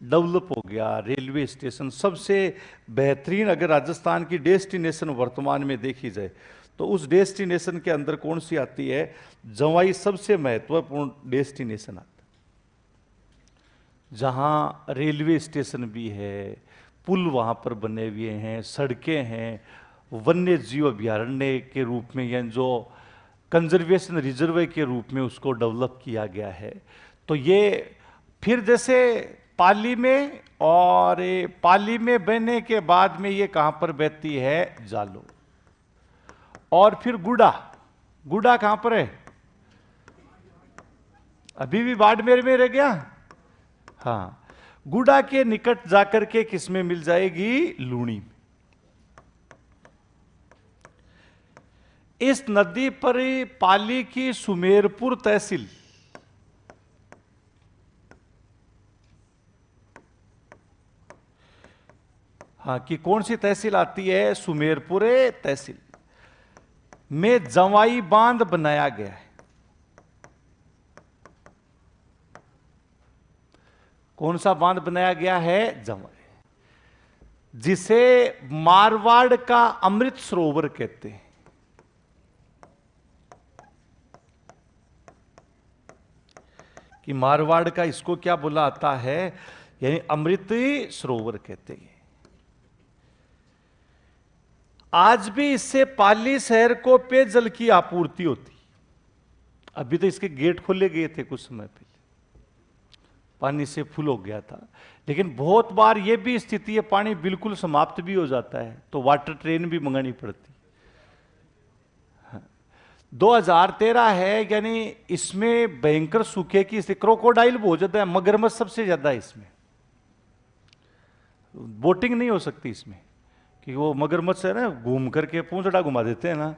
डेवलप हो गया। रेलवे स्टेशन सबसे बेहतरीन, अगर राजस्थान की डेस्टिनेशन वर्तमान में देखी जाए तो उस डेस्टिनेशन के अंदर कौन सी आती है? जवाई सबसे महत्वपूर्ण डेस्टिनेशन आता है, जहां रेलवे स्टेशन भी है, पुल वहां पर बने हुए हैं, सड़कें हैं, वन्य जीव अभ्यारण्य के रूप में या जो कंजर्वेशन रिजर्व के रूप में उसको डेवलप किया गया है। तो ये फिर जैसे पाली में, और पाली में बहने के बाद में ये कहां पर बहती है? जालो। और फिर गुड़ा। गुड़ा कहां पर है? अभी भी बाड़मेर में रह गया। हाँ, गुड़ा के निकट जाकर के किसमें मिल जाएगी? लूणी। इस नदी पर पाली की सुमेरपुर तहसील, हाँ, कि कौन सी तहसील आती है? सुमेरपुर तहसील में जवाई बांध बनाया गया है। कौन सा बांध बनाया गया है? जवाई, जिसे मारवाड़ का अमृत सरोवर कहते हैं। कि मारवाड़ का इसको क्या बोला आता है? यानी अमृत सरोवर कहते हैं। आज भी इससे पाली शहर को पेयजल की आपूर्ति होती। अभी तो इसके गेट खोले गए थे कुछ समय पहले। पानी से फुल हो गया था। लेकिन बहुत बार ये भी स्थिति है, पानी बिल्कुल समाप्त भी हो जाता है, तो वाटर ट्रेन भी मंगानी पड़ती। 2013 है, यानी इसमें भयंकर सूखे की स्थिति, क्रोकोडाइल बहुत ज्यादा है, मगरमच्छ सबसे ज्यादा है इसमें। बोटिंग नहीं हो सकती इसमें, कि वो मगरमच्छ है ना, घूम करके पूंछड़ा घुमा देते हैं ना।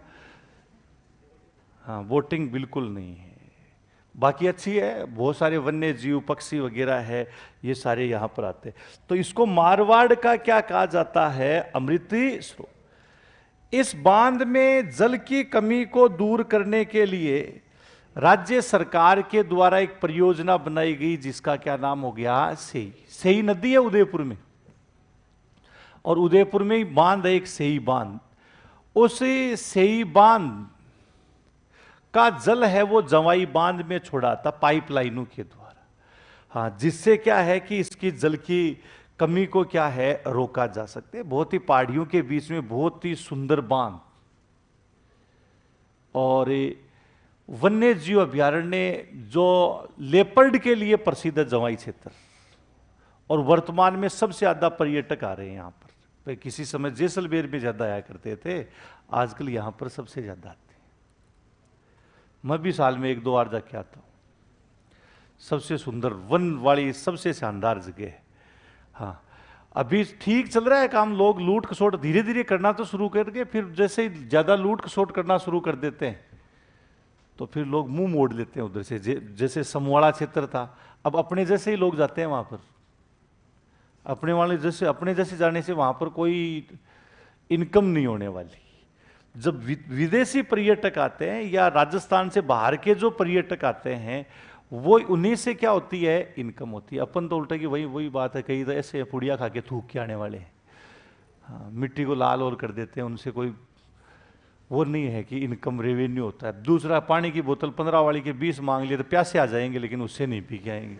हाँ, बोटिंग बिल्कुल नहीं है। बाकी अच्छी है, बहुत सारे वन्य जीव पक्षी वगैरह है, ये सारे यहाँ पर आते हैं। तो इसको मारवाड़ का क्या कहा जाता है? अमृति स्रोत। इस बांध में जल की कमी को दूर करने के लिए राज्य सरकार के द्वारा एक परियोजना बनाई गई, जिसका क्या नाम हो गया? सेई। सेई नदी है उदयपुर में, और उदयपुर में ही बांध है एक, सेई बांध। उस सेई बांध का जल है वो जवाई बांध में छोड़ा था पाइपलाइनों के द्वारा। हाँ, जिससे क्या है कि इसकी जल की कमी को क्या है, रोका जा सकते हैं। बहुत ही पहाड़ियों के बीच में बहुत ही सुंदर बांध, और वन्य जीव अभ्यारण्य जो लेपर्ड के लिए प्रसिद्ध है जवाई क्षेत्र, और वर्तमान में सबसे ज्यादा पर्यटक आ रहे हैं यहां पर। किसी समय जैसलमेर में ज्यादा आया करते थे, आजकल यहां पर सबसे ज्यादा आते हैं। मैं भी साल में 1-2 बार जाके आता हूं। सबसे सुंदर वन वाली सबसे शानदार जगह है। हाँ, अभी ठीक चल रहा है काम, लोग लूट खसोट धीरे धीरे करना तो शुरू करके, फिर जैसे ही ज्यादा लूट खसोट करना शुरू कर देते हैं तो फिर लोग मुंह मोड़ लेते हैं उधर से। जैसे समवाड़ा क्षेत्र था, अब अपने जैसे ही लोग जाते हैं वहां पर। अपने जैसे जाने से वहां पर कोई इनकम नहीं होने वाली। जब विदेशी पर्यटक आते हैं या राजस्थान से बाहर के जो पर्यटक आते हैं, वो उन्हीं से क्या होती है, इनकम होती है। अपन तो उल्टा की वही वही बात है, कई तो ऐसे पुड़िया खा के थूक के आने वाले हैं। हाँ, मिट्टी को लाल और कर देते हैं, उनसे कोई वो नहीं है कि इनकम रेवेन्यू होता है। दूसरा, पानी की बोतल 15 वाली के 20 मांग लिए तो प्यासे आ जाएंगे, लेकिन उससे नहीं पी के आएंगे।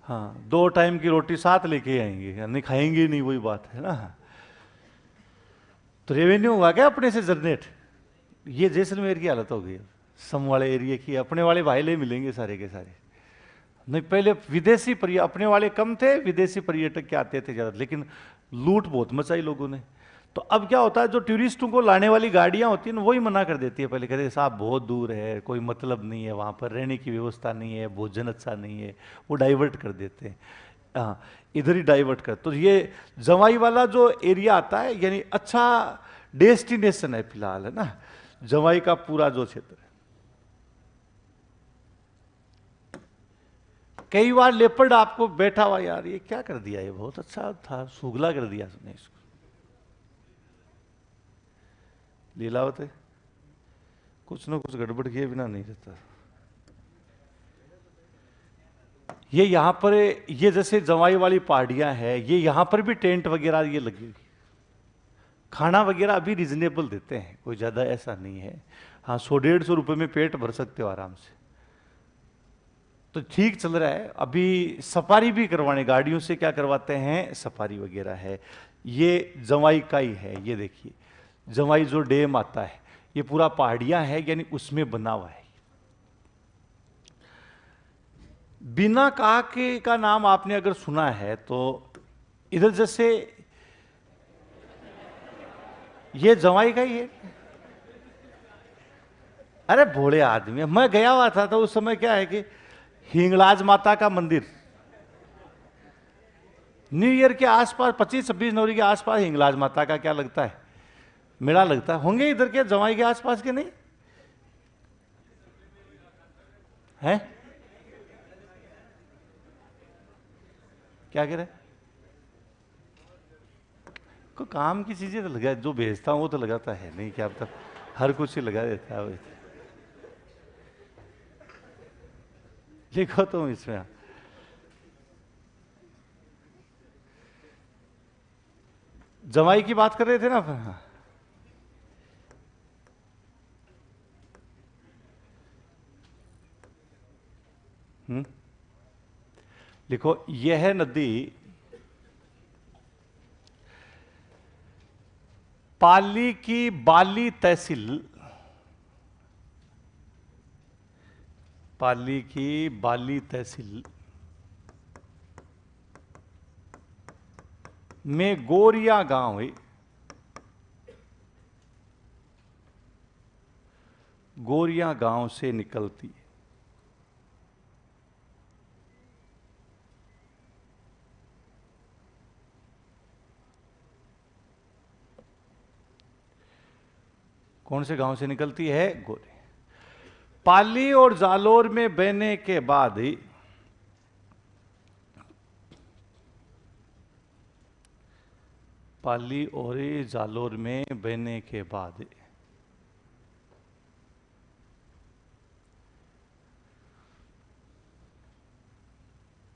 हाँ, 2 टाइम की रोटी साथ लेके आएंगे, नहीं खाएंगे नहीं, वही बात है ना। तो रेवेन्यू हुआ क्या अपने से जनरेट? ये जैसलमेर की हालत हो गई। सम वाले एरिया की अपने वाले भाई ले मिलेंगे सारे के सारे। नहीं, पहले विदेशी अपने वाले कम थे, विदेशी पर्यटक के आते थे ज्यादा, लेकिन लूट बहुत मचाई लोगों ने। तो अब क्या होता है, जो टूरिस्टों को लाने वाली गाड़ियां होती हैं वही मना कर देती है। पहले कहते हैं साहब बहुत दूर है, कोई मतलब नहीं है, वहां पर रहने की व्यवस्था नहीं है, भोजन अच्छा नहीं है, वो डाइवर्ट कर देते हैं। हाँ, इधर ही डाइवर्ट कर। तो ये जवाई वाला जो एरिया आता है, यानी अच्छा डेस्टिनेशन है फिलहाल, है ना, जवाई का पूरा जो क्षेत्र है। कई बार लेपर्ड आपको बैठा हुआ, यार ये क्या कर दिया, ये बहुत अच्छा था, सुगला कर दिया उसने इसको। लीलावत है, कुछ ना कुछ गड़बड़ किए बिना नहीं रहता। ये यहां पर, ये जैसे जवाई वाली पहाड़ियां हैं, ये यहां पर भी टेंट वगैरह ये लगी हुई। खाना वगैरह अभी रिजनेबल देते हैं, कोई ज्यादा ऐसा नहीं है। हाँ, 100-150 रुपए में पेट भर सकते हो आराम से, तो ठीक चल रहा है। अभी सफारी भी करवाने, गाड़ियों से क्या करवाते हैं, सफारी वगैरह है। ये जवाई का ही है, ये देखिए जवाई जो डैम आता है, ये पूरा पहाड़ियां है, यानी उसमें बना हुआ है। बिना काके का नाम आपने अगर सुना है तो, इधर जैसे ये जवाई का ही है। अरे भोले आदमी, मैं गया हुआ था तो उस समय क्या है कि हिंगलाज माता का मंदिर, न्यू ईयर के आसपास 25-26 जनवरी के आसपास हिंगलाज माता का क्या लगता है, मेला लगता है। होंगे इधर के जवाई के आसपास के नहीं है? क्या कह रहे? को काम की चीजें तो लगा, जो भेजता हूं वो तो लगाता है नहीं, क्या मतलब हर कुछ ही लगा देता है। लिखो तुम इसमें। जवाई की बात कर रहे थे ना। हाँ, लिखो, यह नदी पाली की बाली तहसील, पाली की बाली तहसील में गोरिया गांव है। गोरिया गांव से निकलती है। कौन से गांव से निकलती है? गोरी। पाली और जालोर में बहने के बाद ही पाली और जालोर में बहने के बाद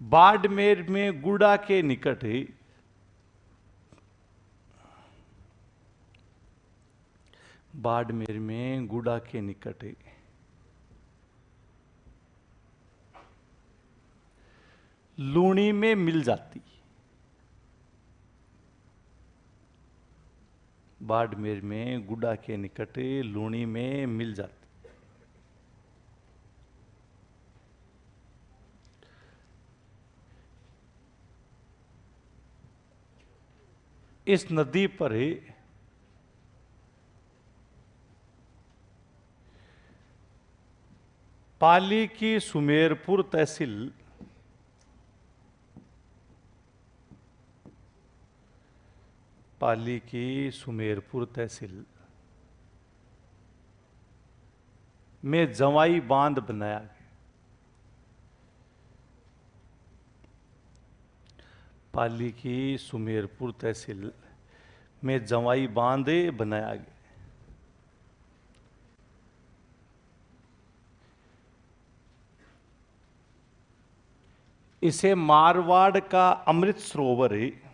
बाड़मेर में गुड़ा के निकट बाड़मेर में गुड़ा के निकट लूणी में मिल जाती। बाड़मेर में गुड़ा के निकट लूणी में मिल जाती। इस नदी पर पाली की सुमेरपुर तहसील पाली की सुमेरपुर तहसील में जवाई बांध बनाया गया। पाली की सुमेरपुर तहसील में जवाई बांध बनाया गया। इसे मारवाड़ का अमृत सरोवर है।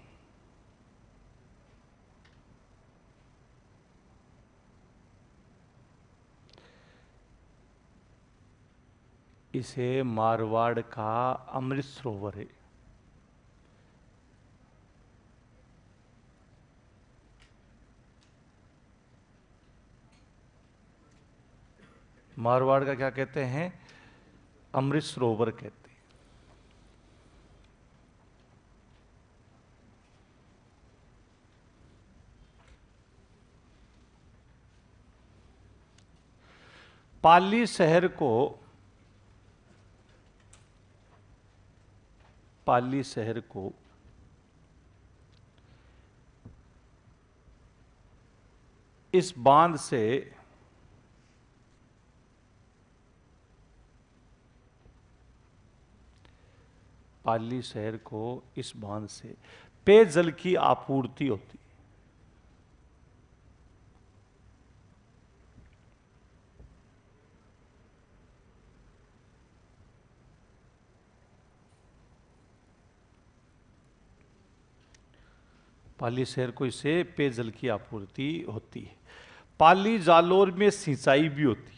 इसे मारवाड़ का अमृत सरोवर है। मारवाड़ का क्या कहते हैं? अमृत सरोवर कहते हैं। पाली शहर को इस बांध से पेयजल की आपूर्ति होती। पाली शहर को इससे पेयजल की आपूर्ति होती है। पाली जालोर में सिंचाई भी होती है।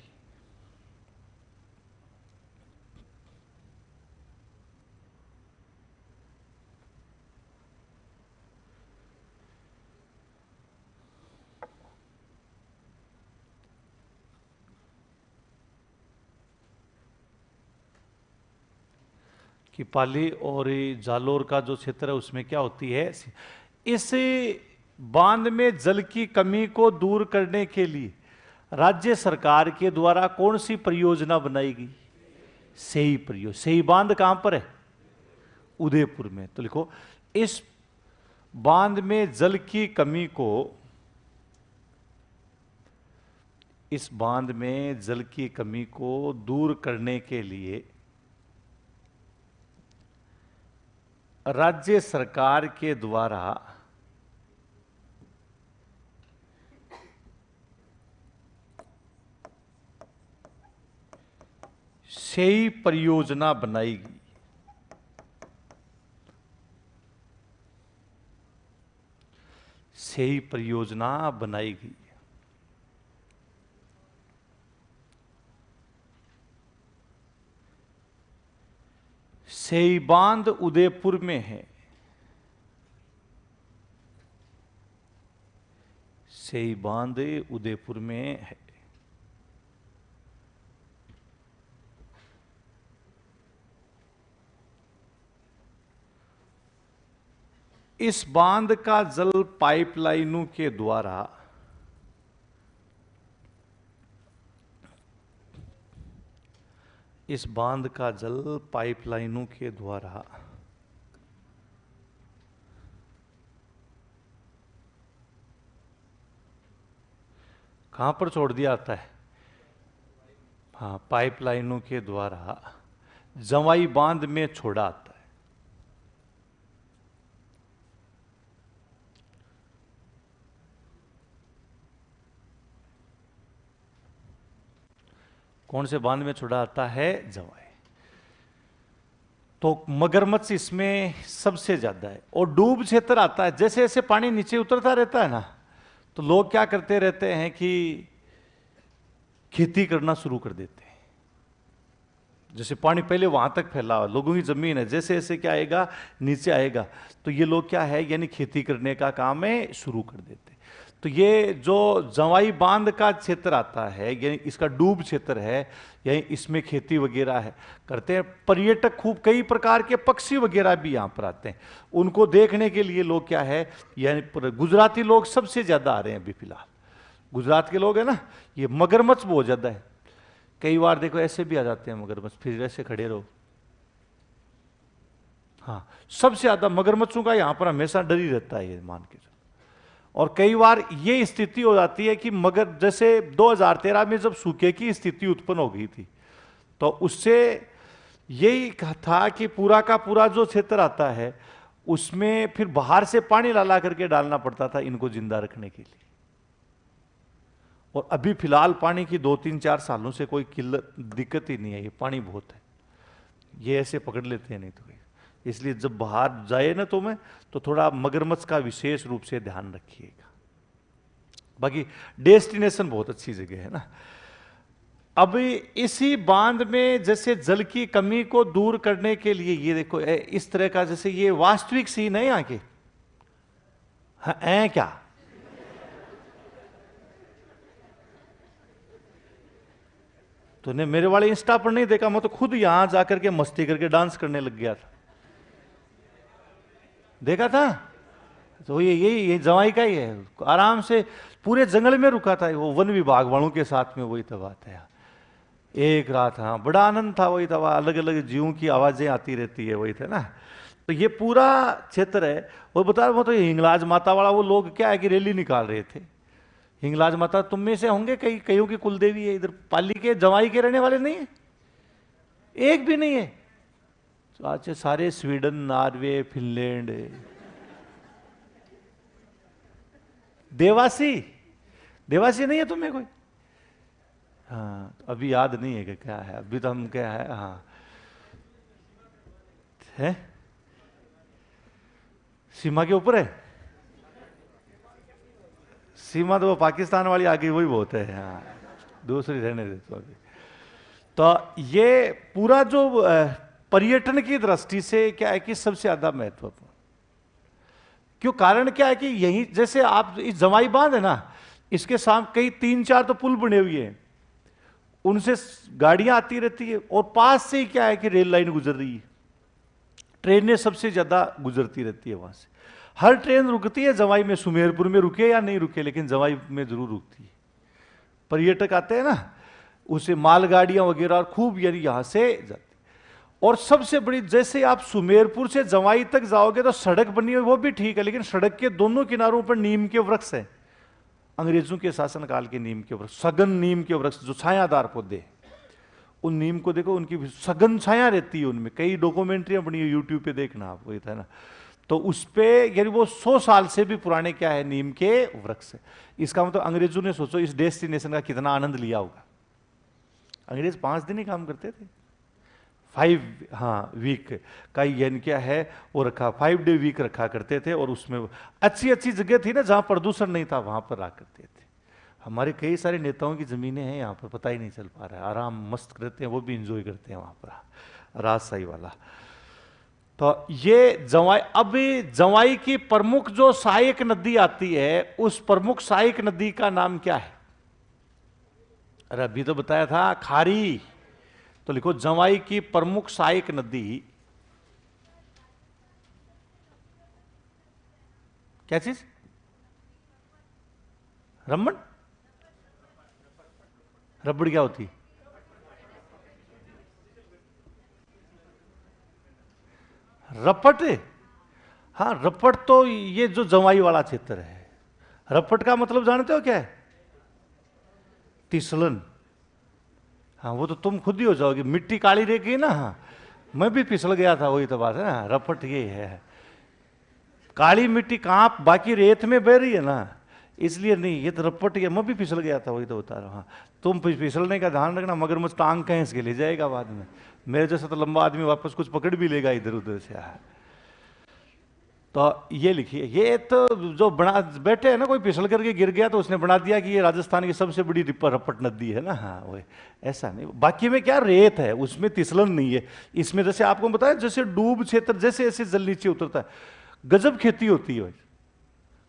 कि पाली और जालोर का जो क्षेत्र है उसमें क्या होती है? इस बांध में जल की कमी को दूर करने के लिए राज्य सरकार के द्वारा कौन सी परियोजना बनाई गई? सेई परियोजना। सेई बांध कहां पर है? उदयपुर में। तो लिखो, इस बांध में जल की कमी को दूर करने के लिए राज्य सरकार के द्वारा सेई परियोजना बनाई गई। सेई परियोजना बनाई गई। सेई बांध उदयपुर में है। सेई बांध उदयपुर में है। इस बांध का जल पाइपलाइनों के द्वारा इस बांध का जल पाइपलाइनों के द्वारा कहां पर छोड़ दिया जाता है? हाँ, पाइपलाइनों के द्वारा जवाई बांध में छोड़ा आता है। कौन से बांध में छोड़ा आता है? जवाई। तो मगरमच्छ इसमें सबसे ज्यादा है। और डूब क्षेत्र आता है, जैसे जैसे पानी नीचे उतरता रहता है ना, तो लोग क्या करते रहते हैं कि खेती करना शुरू कर देते हैं। जैसे पानी पहले वहां तक फैला हुआ, लोगों की जमीन है, जैसे जैसे क्या आएगा, नीचे आएगा, तो ये लोग क्या है, यानी खेती करने का काम है शुरू कर देते हैं। तो ये जो जवाई बांध का क्षेत्र आता है, यानी इसका डूब क्षेत्र है, यानी इसमें खेती वगैरह है करते हैं। पर्यटक खूब, कई प्रकार के पक्षी वगैरह भी यहाँ पर आते हैं, उनको देखने के लिए लोग क्या है, यानी गुजराती लोग सबसे ज्यादा आ रहे हैं अभी फिलहाल। गुजरात के लोग है ना, ये मगरमच्छ बहुत ज्यादा है। कई बार देखो ऐसे भी आ जाते हैं मगरमच्छ, फिर ऐसे खड़े रहो। हाँ, सबसे ज्यादा मगरमच्छों का यहाँ पर हमेशा डर ही रहता है, ये मान के। और कई बार ये स्थिति हो जाती है कि मगर जैसे 2013 में जब सूखे की स्थिति उत्पन्न हो गई थी, तो उससे यही था कि पूरा का पूरा जो क्षेत्र आता है उसमें फिर बाहर से पानी ला करके डालना पड़ता था इनको जिंदा रखने के लिए। और अभी फिलहाल पानी की 2-3-4 सालों से कोई किल्लत दिक्कत ही नहीं है, ये पानी बहुत है, ये ऐसे पकड़ लेते हैं नहीं तो। इसलिए जब बाहर जाए ना तो थोड़ा मगरमच्छ का विशेष रूप से ध्यान रखिएगा। बाकी डेस्टिनेशन बहुत अच्छी जगह है ना। अब इसी बांध में जैसे जल की कमी को दूर करने के लिए ये देखो इस तरह का, जैसे ये वास्तविक सीन है यहाँ के। हाँ, क्या तूने मेरे वाले इंस्टा पर नहीं देखा? मैं तो खुद यहां जाकर के मस्ती करके डांस करने लग गया था। देखा था? तो ये जवाई का ही है, आराम से पूरे जंगल में रुका था वो, वन विभाग वालों के साथ में। वही तो बात है, एक रात। हाँ, बड़ा आनंद था। वही तो, अलग अलग जीवों की आवाजें आती रहती है, वही था ना। तो ये पूरा क्षेत्र है। वो बता रहा, वो तो हिंगलाज माता वाला, वो लोग क्या है कि रैली निकाल रहे थे। हिंगलाज माता तुम में से होंगे, कईयों की कुलदेवी है। इधर पाली के जवाई के रहने वाले नहीं है, एक भी नहीं है। तो आज सारे स्वीडन, नॉर्वे, फिनलैंड, देवासी नहीं है तुम्हें कोई? हाँ, अभी याद नहीं है कि क्या है, अभी तो हम क्या है। हाँ है, सीमा के ऊपर है। सीमा तो वो पाकिस्तान वाली आ गई, वही बहुत है। हाँ, दूसरी रहने दे तो अभी। तो ये पूरा जो पर्यटन की दृष्टि से क्या है कि सबसे ज्यादा महत्वपूर्ण। क्यों? कारण क्या है कि यही, जैसे आप इस जवाई बांध है ना, इसके सामने कई 3-4 तो पुल बने हुए हैं, उनसे गाड़ियां आती रहती है। और पास से ही क्या है कि रेल लाइन गुजर रही है, ट्रेनें सबसे ज्यादा गुजरती रहती है वहां से। हर ट्रेन रुकती है जवाई में, सुमेरपुर में रुके या नहीं रुके, लेकिन जवाई में जरूर रुकती है। पर्यटक आते हैं ना, उसे मालगाड़ियां वगैरह खूब यानी यहां से जाती। और सबसे बड़ी, जैसे आप सुमेरपुर से जवाई तक जाओगे तो सड़क बनी हुई, वो भी ठीक है, लेकिन सड़क के दोनों किनारों पर नीम के वृक्ष हैं, अंग्रेजों के शासनकाल के नीम के वृक्ष, सघन नीम के वृक्ष, जो छायादार पौधे। उन नीम को देखो, उनकी सघन छाया रहती है उनमें। कई डॉक्यूमेंट्रियां बनी है, यूट्यूब पे देखना आप, वही था ना। तो उस पे यानी वो 100 साल से भी पुराने क्या है, नीम के वृक्ष है। इसका मतलब अंग्रेजों ने, सोचो इस डेस्टिनेशन का कितना आनंद लिया होगा। अंग्रेज 5 दिन ही काम करते थे, 5 वीक का यानी क्या है वो रखा, 5 डे वीक रखा करते थे। और उसमें अच्छी अच्छी जगह थी ना, जहां प्रदूषण नहीं था, वहां पर रहा करते थे। हमारे कई सारे नेताओं की जमीनें हैं यहाँ पर, पता ही नहीं चल पा रहा है, आराम मस्त करते हैं, वो भी इंजॉय करते हैं वहां पर, राजशाही वाला। तो ये जवाई, अब जवाई की प्रमुख जो सहायक नदी आती है, उस प्रमुख सहायक नदी का नाम क्या है? अरे अभी तो बताया था, खारी। तो लिखो जवाई की प्रमुख सहायक नदी क्या चीज? रमण? रबड़ क्या होती? रपट? हाँ, रपट तो ये जो जवाई वाला क्षेत्र है। रपट का मतलब जानते हो क्या है? तिसलन। हाँ, वो तो तुम खुद ही हो जाओगे, मिट्टी काली रहेगी ना। हाँ, मैं भी फिसल गया था, वही तो बात है ना, रपट ये है। काली मिट्टी कहाँ बाकी रेत में बह रही है ना, इसलिए नहीं, ये तो रपट, ये मैं भी फिसल गया था, वही तो बता रहा हूँ। हाँ, तुम फिसलने का ध्यान रखना, मगर मुझ टांग कहीं के ले जाएगा बाद में। मेरे जैसा तो लंबा आदमी वापस कुछ पकड़ भी लेगा इधर उधर से। हाँ। तो ये लिखिए, ये तो जो बना बैठे है ना, कोई फिसल करके गिर गया तो उसने बना दिया कि ये राजस्थान की सबसे बड़ी रपट नदी है ना। हाँ, वो ऐसा नहीं, बाकी में क्या रेत है, उसमें तिसलन नहीं है। इसमें जैसे आपको बताया, जैसे डूब क्षेत्र, जैसे ऐसे जल नीचे उतरता है, गजब खेती होती है भाई।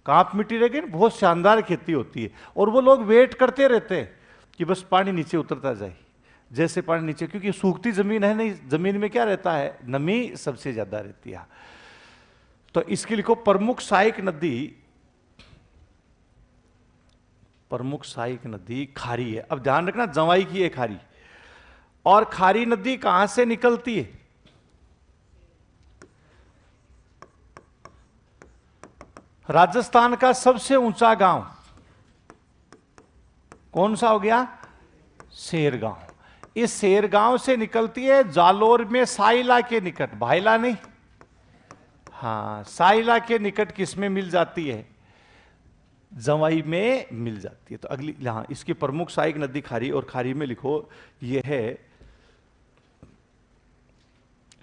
कांप मिट्टी रह गई, बहुत शानदार खेती होती है। और वो लोग वेट करते रहते हैं कि बस पानी नीचे उतरता जाए, जैसे पानी नीचे, क्योंकि सूखती जमीन है नहीं, जमीन में क्या रहता है, नमी सबसे ज्यादा रहती है। तो इसके लिखो प्रमुख सहायक नदी, प्रमुख सहायक नदी खारी है। अब ध्यान रखना, जवाई की है खारी। और खारी नदी कहां से निकलती है? राजस्थान का सबसे ऊंचा गांव कौन सा हो गया? शेरगांव। इस शेरगांव से निकलती है, जालोर में साइला के निकट, भाईला नहीं, हाँ, साइला के निकट किसमें मिल जाती है? जवाई में मिल जाती है। तो अगली, हाँ, इसकी प्रमुख सहायक नदी खारी, और खारी में लिखो ये है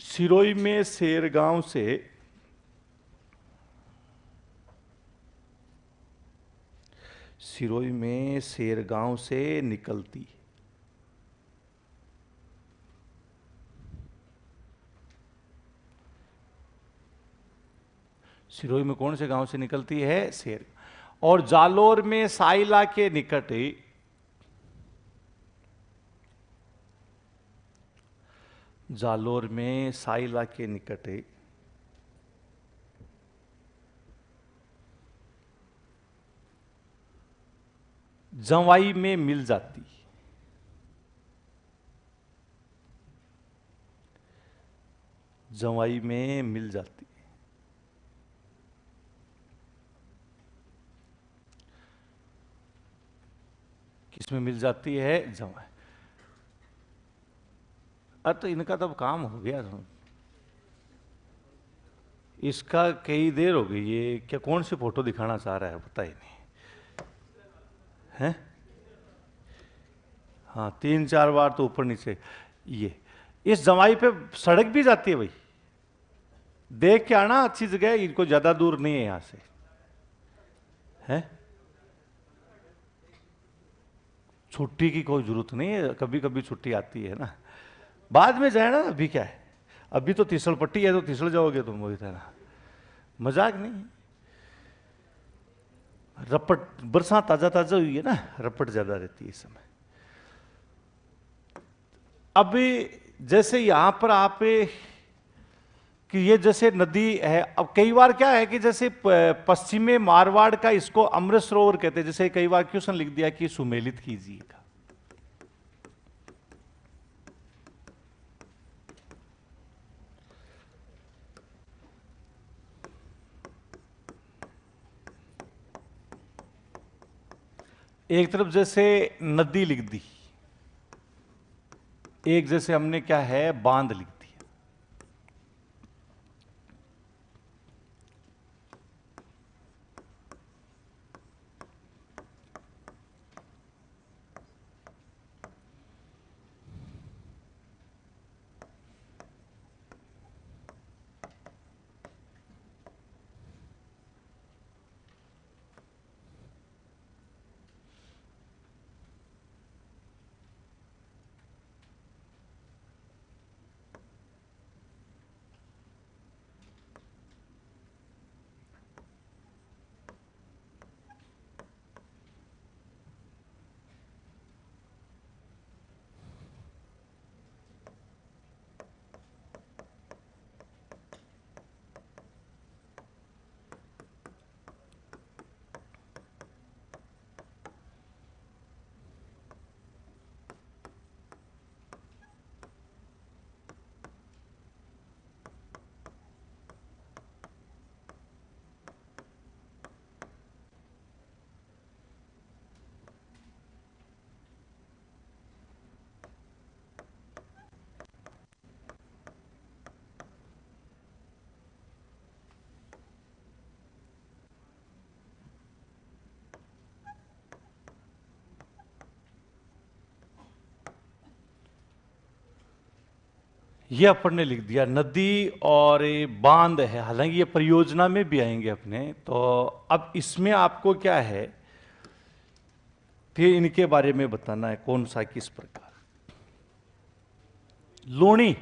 सिरोई में शेरगांव से सिरोई में शेरगांव से निकलती, सिरोही में कौन से गांव से निकलती है? शेर। और जालोर में साइला के निकट, जालोर में साइला के निकट जवाई में मिल जाती, जवाई में मिल जाती। किसमें मिल जाती है? जवाई। अब तो इनका तो काम हो गया। इसका कई देर हो गई, ये क्या कौन सी फोटो दिखाना चाह रहा है, पता ही नहीं है। हाँ, 3-4 बार तो ऊपर नीचे। ये इस जवाई पे सड़क भी जाती है भाई, देख के आना, अच्छी जगह है, इनको ज्यादा दूर नहीं है यहां से, है। छुट्टी की कोई जरूरत नहीं है, कभी कभी छुट्टी आती है ना, बाद में जाए ना, अभी क्या है, अभी तो तीसल पट्टी है, तो तीसल जाओगे तुम, वही था ना, मजाक नहीं है। रपट, बरसात ताजा ताजा हुई है ना, रपट ज्यादा रहती है इस समय। अभी जैसे यहां पर आप कि ये जैसे नदी है, अब कई बार क्या है कि जैसे पश्चिमी मारवाड़ का इसको अमृत सरोवर कहते हैं, जैसे कई बार क्वेश्चन लिख दिया कि सुमेलित कीजिएगा। एक तरफ जैसे नदी लिख दी, एक जैसे हमने क्या है, बांध लिख दी। ये अपन ने लिख दिया नदी और ये बांध है, हालांकि ये परियोजना में भी आएंगे अपने। तो अब इसमें आपको क्या है, फिर इनके बारे में बताना है कौन सा किस प्रकार। लूणी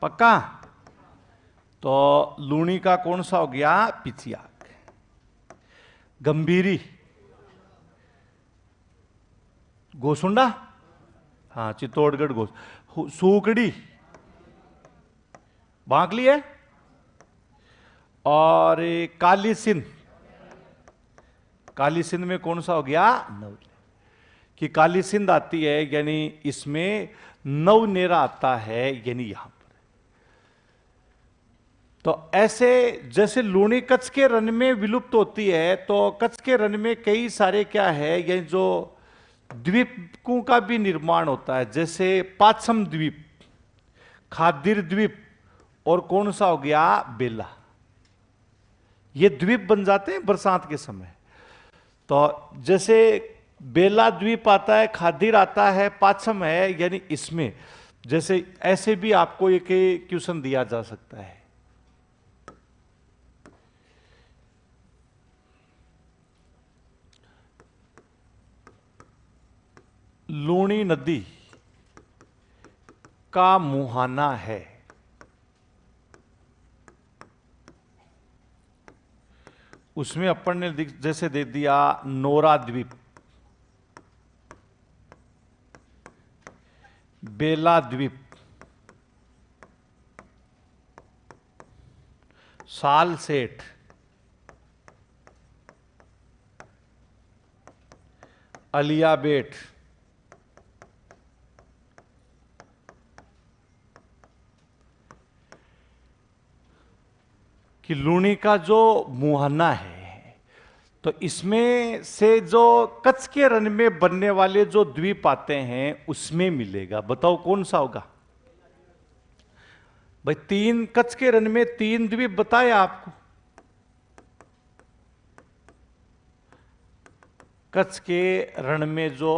पक्का, तो लूणी का कौन सा हो गया, पिचियाक। गंभीरी गोसुंडा, हाँ चित्तौड़गढ़ गोस। सूकड़ी बांकली है, और काली सिंध, काली सिंध में कौन सा हो गया, नवनेरा। कि काली सिंध आती है यानी इसमें नवनेरा आता है, यानी यहां पर। तो ऐसे जैसे लूणी कच्छ के रण में विलुप्त होती है, तो कच्छ के रण में कई सारे क्या है, ये जो द्वीपों का भी निर्माण होता है, जैसे पाछम द्वीप, खादिर द्वीप, और कौन सा हो गया, बेला। ये द्वीप बन जाते हैं बरसात के समय। तो जैसे बेला द्वीप आता है, खादिर आता है, पाछम है, यानी इसमें जैसे ऐसे भी आपको एक क्वेश्चन दिया जा सकता है। लूणी नदी का मुहाना है, उसमें अपन ने जैसे दे दिया नोरा द्वीप, बेला द्वीप, सालसेट, अलियाबेट, कि लूणी का जो मुहाना है, तो इसमें से जो कच्छ के रण में बनने वाले जो द्वीप आते हैं उसमें मिलेगा। बताओ कौन सा होगा भाई। तीन कच्छ के रण में तीन द्वीप बताए आपको। कच्छ के रण में जो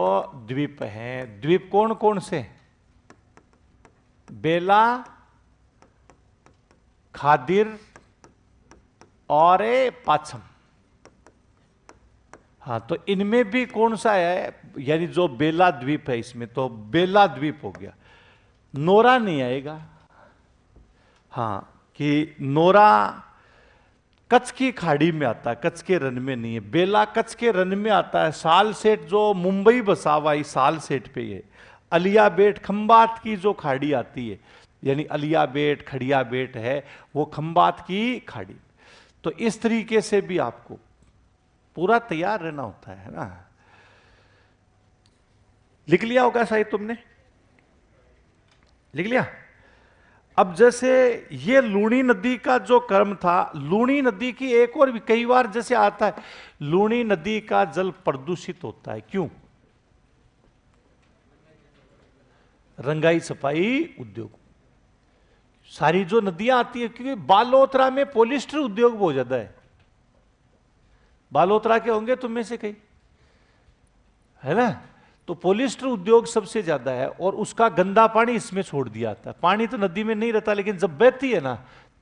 द्वीप हैं, द्वीप कौन कौन से, बेला, खादिर और पाछम। हाँ, तो इनमें भी कौन सा है, यानी जो बेला द्वीप है इसमें, तो बेला द्वीप हो गया। नोरा नहीं आएगा। हाँ, कि नोरा कच्छ की खाड़ी में आता है, कच्छ के रन में नहीं है। बेला कच्छ के रन में आता है। सालसेट जो मुंबई बसा हुआ है, सालसेट पे है। अलियाबेट खंबात की जो खाड़ी आती है, यानी अलियाबेट खड़ियाबेट है, वो खंबात की खाड़ी। तो इस तरीके से भी आपको पूरा तैयार रहना होता है ना। लिख लिया होगा शायद तुमने, लिख लिया। अब जैसे ये लूणी नदी का जो कर्म था, लूणी नदी की एक और भी कई बार जैसे आता है, लूणी नदी का जल प्रदूषित होता है। क्यों? रंगाई सफाई उद्योग, सारी जो नदियां आती है, क्योंकि बालोतरा में पॉलिस्टर उद्योग बहुत ज्यादा है। बालोतरा के होंगे तुम में से कई, है ना। तो पॉलिस्टर उद्योग सबसे ज्यादा है, और उसका गंदा पानी इसमें छोड़ दिया जाता है। पानी तो नदी में नहीं रहता, लेकिन जब बहती है ना,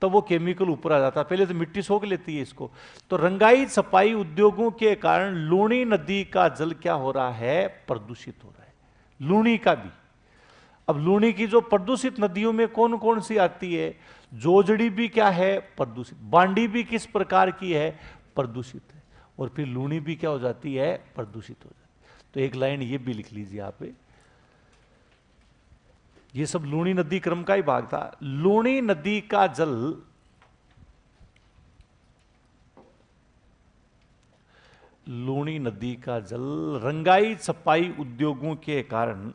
तब वो केमिकल ऊपर आ जाता है। पहले तो मिट्टी सोख लेती है इसको। तो रंगाई सफाई उद्योगों के कारण लूणी नदी का जल क्या हो रहा है, प्रदूषित हो रहा है। लूणी का भी। अब लूणी की जो प्रदूषित नदियों में कौन कौन सी आती है, जोजड़ी भी क्या है, प्रदूषित। बांडी भी किस प्रकार की है, प्रदूषित है। और फिर लूणी भी क्या हो जाती है, प्रदूषित हो जाती है। तो एक लाइन ये भी लिख लीजिए आप। ये सब लूणी नदी क्रम का ही भाग था। लूणी नदी का जल लूणी नदी का जल रंगाई सफाई उद्योगों के कारण,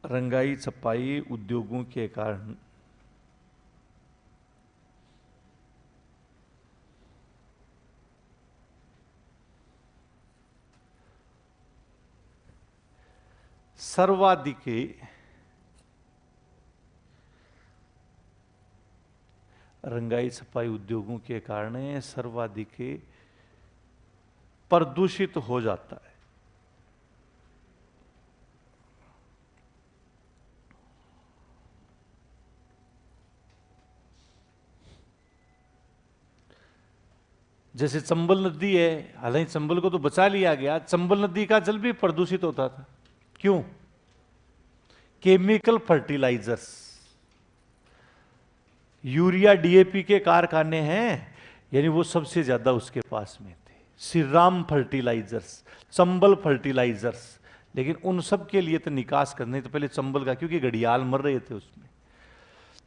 रंगाई सफाई उद्योगों के कारण सर्वाधिक रंगाई सफाई उद्योगों के कारण सर्वाधिक प्रदूषित हो जाता है। जैसे चंबल नदी है, हालांकि चंबल को तो बचा लिया गया, चंबल नदी का जल भी प्रदूषित होता था। क्यों? केमिकल फर्टिलाइजर्स, यूरिया डीएपी के कारखाने हैं, यानी वो सबसे ज्यादा उसके पास में थे। श्रीराम फर्टिलाइजर्स, चंबल फर्टिलाइजर्स, लेकिन उन सब के लिए तो निकास करने तो पहले चंबल का, क्योंकि घड़ियाल मर रहे थे उसमें।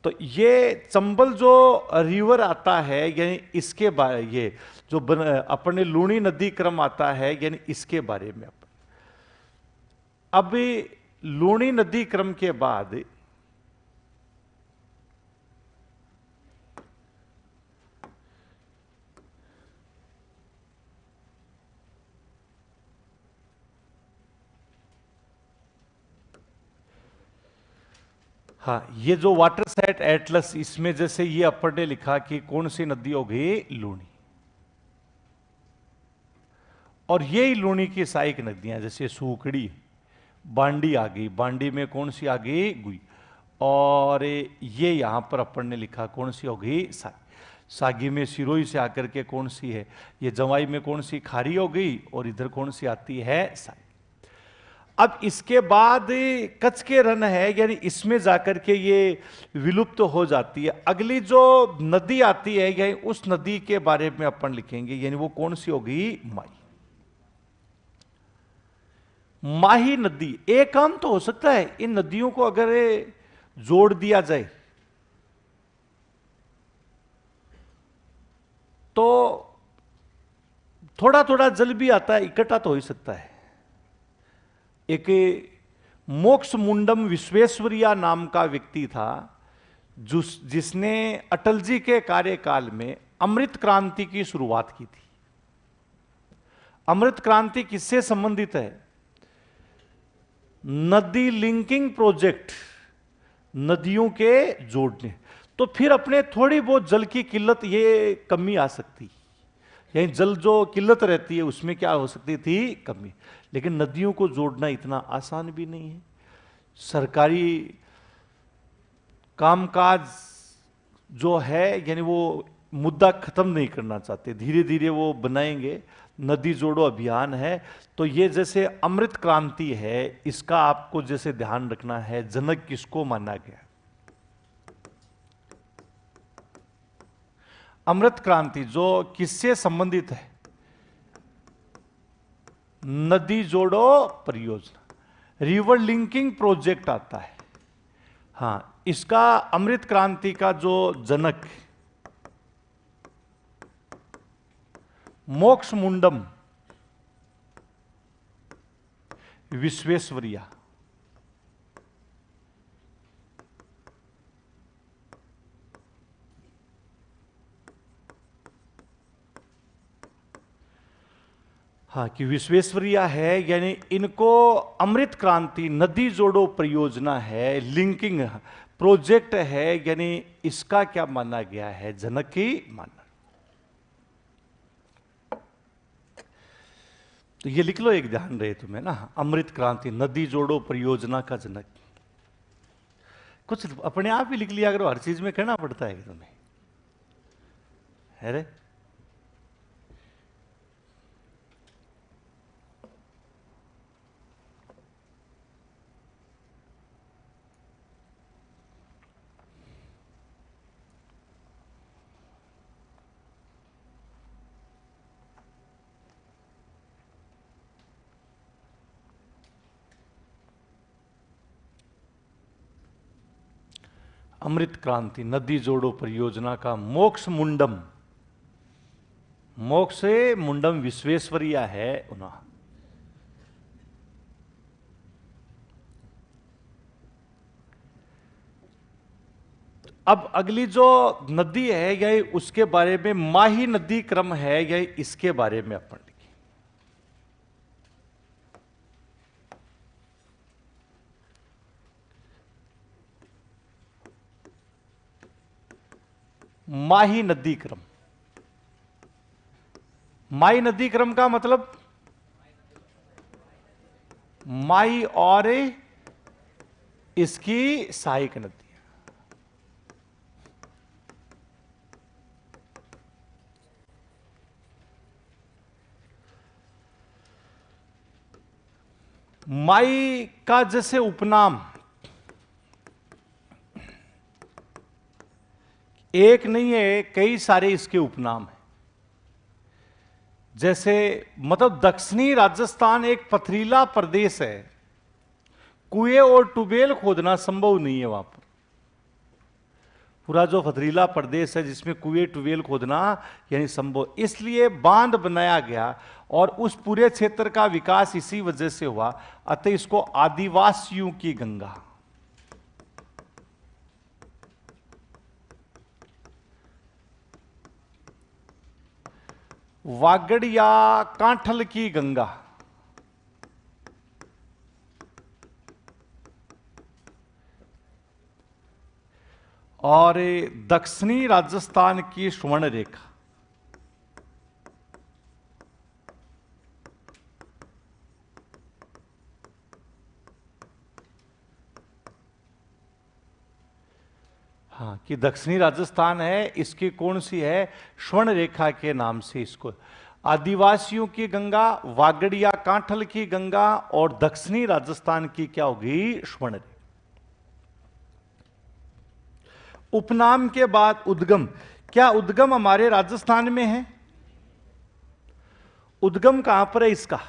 तो ये चंबल जो रिवर आता है, यानी इसके बारे, ये जो अपने लूणी नदी क्रम आता है, यानी इसके बारे में अब लूणी नदी क्रम के बाद हाँ, ये जो वाटर सेट एटलस, इसमें जैसे ये अपन ने लिखा कि कौन सी नदी हो गई, लूणी, और यही लूणी की सहायक नदियां, जैसे सूखड़ी, बांडी आ गई, बांडी में कौन सी आ गई, गुई, और ये यहां पर अपन ने लिखा कौन सी हो गई, सागी। सागी में सिरोही से आकर के कौन सी है, ये जवाई में कौन सी, खारी हो गई, और इधर कौन सी आती है, सागी। अब इसके बाद कच्छ के रन है, यानी इसमें जाकर के ये विलुप्त तो हो जाती है। अगली जो नदी आती है, यानी उस नदी के बारे में अपन लिखेंगे, यानी वो कौन सी होगी, माई। माही नदी, एक काम तो हो सकता है, इन नदियों को अगर जोड़ दिया जाए तो थोड़ा थोड़ा जल भी आता है, इकट्ठा तो हो ही सकता है। एक मोक्ष मुंडम विश्वेश्वरिया नाम का व्यक्ति था, जिसने अटल जी के कार्यकाल में अमृत क्रांति की शुरुआत की थी। अमृत क्रांति किससे संबंधित है? नदी लिंकिंग प्रोजेक्ट, नदियों के जोड़ने। तो फिर अपने थोड़ी बहुत जल की किल्लत, ये कमी आ सकती, यानी जल जो किल्लत रहती है उसमें क्या हो सकती थी, कमी। लेकिन नदियों को जोड़ना इतना आसान भी नहीं है। सरकारी कामकाज जो है, यानी वो मुद्दा खत्म नहीं करना चाहते, धीरे धीरे वो बनाएंगे। नदी जोड़ो अभियान है, तो ये जैसे अमृत क्रांति है, इसका आपको जैसे ध्यान रखना है, जनक किसको माना गया। अमृत क्रांति जो किससे संबंधित है, नदी जोड़ो परियोजना, रिवर लिंकिंग प्रोजेक्ट आता है। हां, इसका अमृत क्रांति का जो जनक मोक्ष मुंडम विश्वेश्वरिया। हाँ, कि विश्वेश्वरिया है, यानी इनको अमृत क्रांति, नदी जोड़ो परियोजना है, लिंकिंग प्रोजेक्ट है, यानी इसका क्या माना गया है, जनक ही माना। तो ये लिख लो, एक ध्यान रहे तुम्हें ना, अमृत क्रांति, नदी जोड़ो परियोजना का जनक। कुछ अपने आप ही लिख लिया करो, हर चीज में कहना पड़ता है तुम्हें, है रे। अमृत क्रांति, नदी जोड़ो परियोजना का मोक्ष मुंडम, मोक्ष मुंडम विश्वेश्वरिया है उन्हें। अब अगली जो नदी है, यही उसके बारे में, माही नदी क्रम है, यही इसके बारे में अपन लिखे। माही नदी क्रम, माही नदी क्रम का मतलब माई और इसकी सहायक नदी। माई का जैसे उपनाम एक नहीं है, कई सारे इसके उपनाम हैं। जैसे मतलब दक्षिणी राजस्थान एक पथरीला प्रदेश है, कुएं और ट्यूबवेल खोदना संभव नहीं है वहां पर। पूरा जो पथरीला प्रदेश है जिसमें कुएं ट्यूबवेल खोदना यानी संभव, इसलिए बांध बनाया गया और उस पूरे क्षेत्र का विकास इसी वजह से हुआ। अतः इसको आदिवासियों की गंगा, वागड़ या कांठल की गंगा, और दक्षिणी राजस्थान की स्वर्ण रेखा। हाँ, कि दक्षिणी राजस्थान है, इसकी कौन सी है, स्वर्ण रेखा के नाम से इसको आदिवासियों की गंगा, वागड़ या कांठल की गंगा, और दक्षिणी राजस्थान की क्या होगी, स्वर्ण रेखा। उपनाम के बाद उद्गम, क्या उद्गम हमारे राजस्थान में है? उद्गम कहां पर है इसका?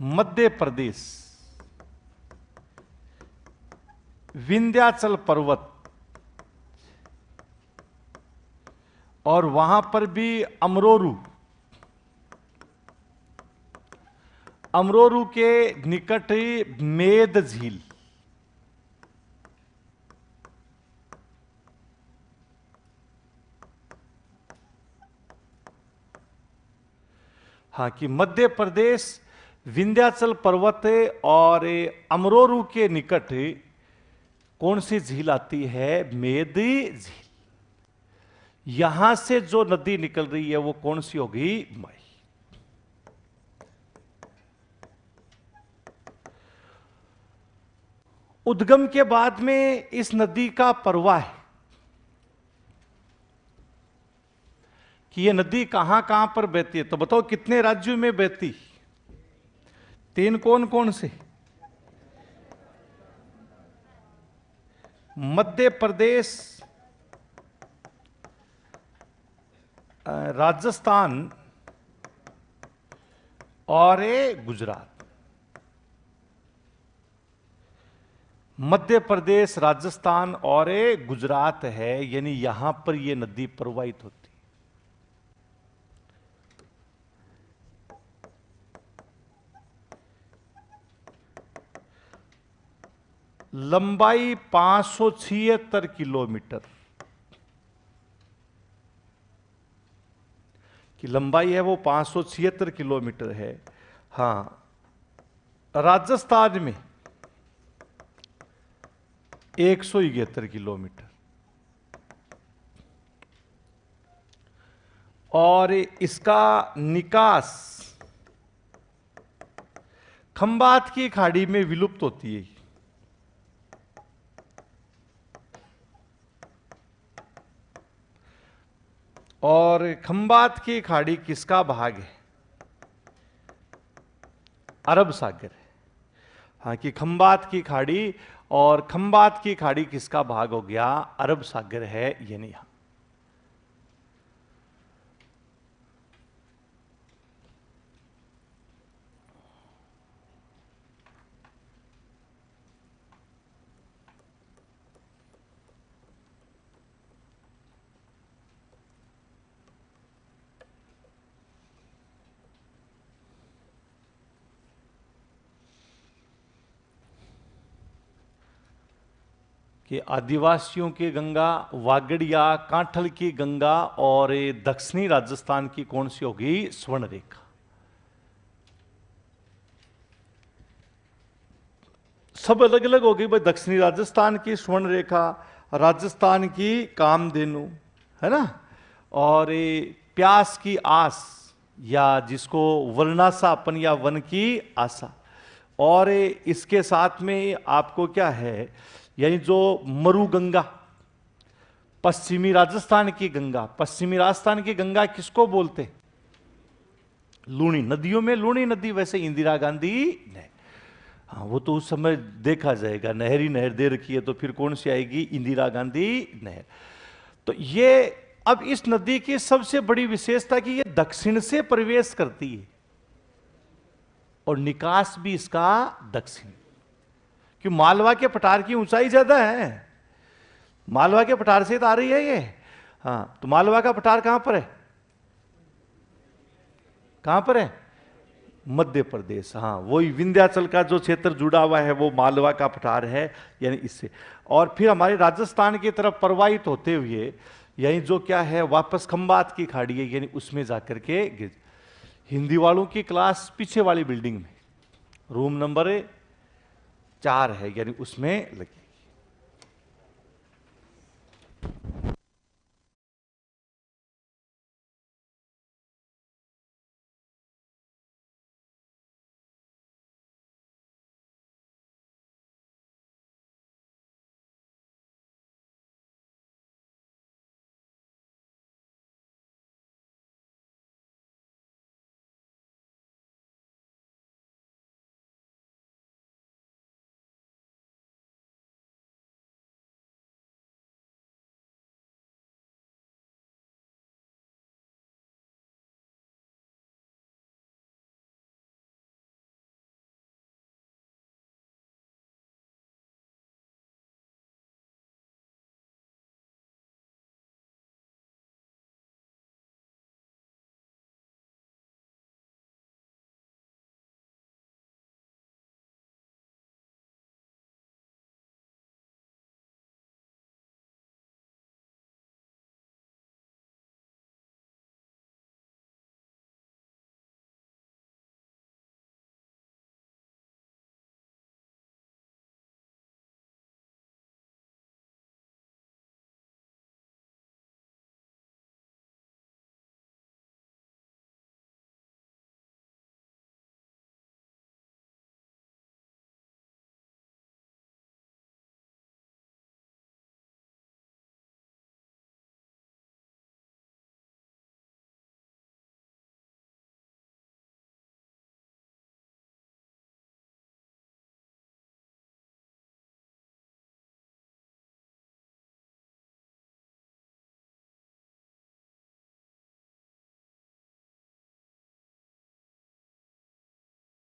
मध्य प्रदेश, विंध्याचल पर्वत, और वहां पर भी अमरोरू, अमरोरू के निकट मेद झील। हाँ, कि मध्य प्रदेश विंध्याचल पर्वत और अमरोरू के निकट कौन सी झील आती है, मेदी झील। यहां से जो नदी निकल रही है वो कौन सी होगी, माई। उद्गम के बाद में इस नदी का प्रवाह है कि ये नदी कहां कहां पर बहती है, तो बताओ कितने राज्यों में बहती? 3, कौन कौन से? मध्य प्रदेश, राजस्थान और गुजरात। मध्य प्रदेश, राजस्थान और गुजरात है, यानी यहां पर यह नदी प्रवाहित होती। लंबाई 576 किलोमीटर की लंबाई है, वो 576 किलोमीटर है। हां, राजस्थान में 171 किलोमीटर, और इसका निकास खंबात की खाड़ी में विलुप्त होती है। और खंबात की खाड़ी किसका भाग है? अरब सागर है। हाँ, कि खंबात की खाड़ी, और खंबात की खाड़ी किसका भाग हो गया, अरब सागर है, यानी यहां। कि आदिवासियों की गंगा, वागड़ या कांठल की गंगा, और दक्षिणी राजस्थान की कौन सी होगी, स्वर्ण रेखा। सब अलग अलग होगी भाई। दक्षिणी राजस्थान की स्वर्ण रेखा, राजस्थान की कामधेनु, है ना, और प्यास की आस, या जिसको वर्णासापन या वन की आशा, और इसके साथ में आपको क्या है, यानी जो मरु गंगा, पश्चिमी राजस्थान की गंगा। पश्चिमी राजस्थान की गंगा किसको बोलते? लूणी, नदियों में लूणी नदी, वैसे इंदिरा गांधी नहर। हाँ, वो तो उस समय देखा जाएगा, नहरी नहर दे रखी है तो फिर कौन सी आएगी, इंदिरा गांधी नहर। तो ये, अब इस नदी की सबसे बड़ी विशेषता कि ये दक्षिण से प्रवेश करती है और निकास भी इसका दक्षिण, कि मालवा के पठार की ऊंचाई ज्यादा है, मालवा के पठार से तो आ रही है ये। हाँ, तो मालवा का पठार कहां पर है, कहां पर है, मध्य प्रदेश। हाँ, वही विंध्याचल का जो क्षेत्र जुड़ा हुआ है वो मालवा का पठार है, यानी इससे। और फिर हमारे राजस्थान की तरफ प्रवाहित होते हुए यही जो क्या है, वापस खंबात की खाड़ी है, यानी उसमें जाकर के गिर। हिंदी वालों की क्लास पीछे वाली बिल्डिंग में, रूम नंबर 4 है, यानी उसमें लगी।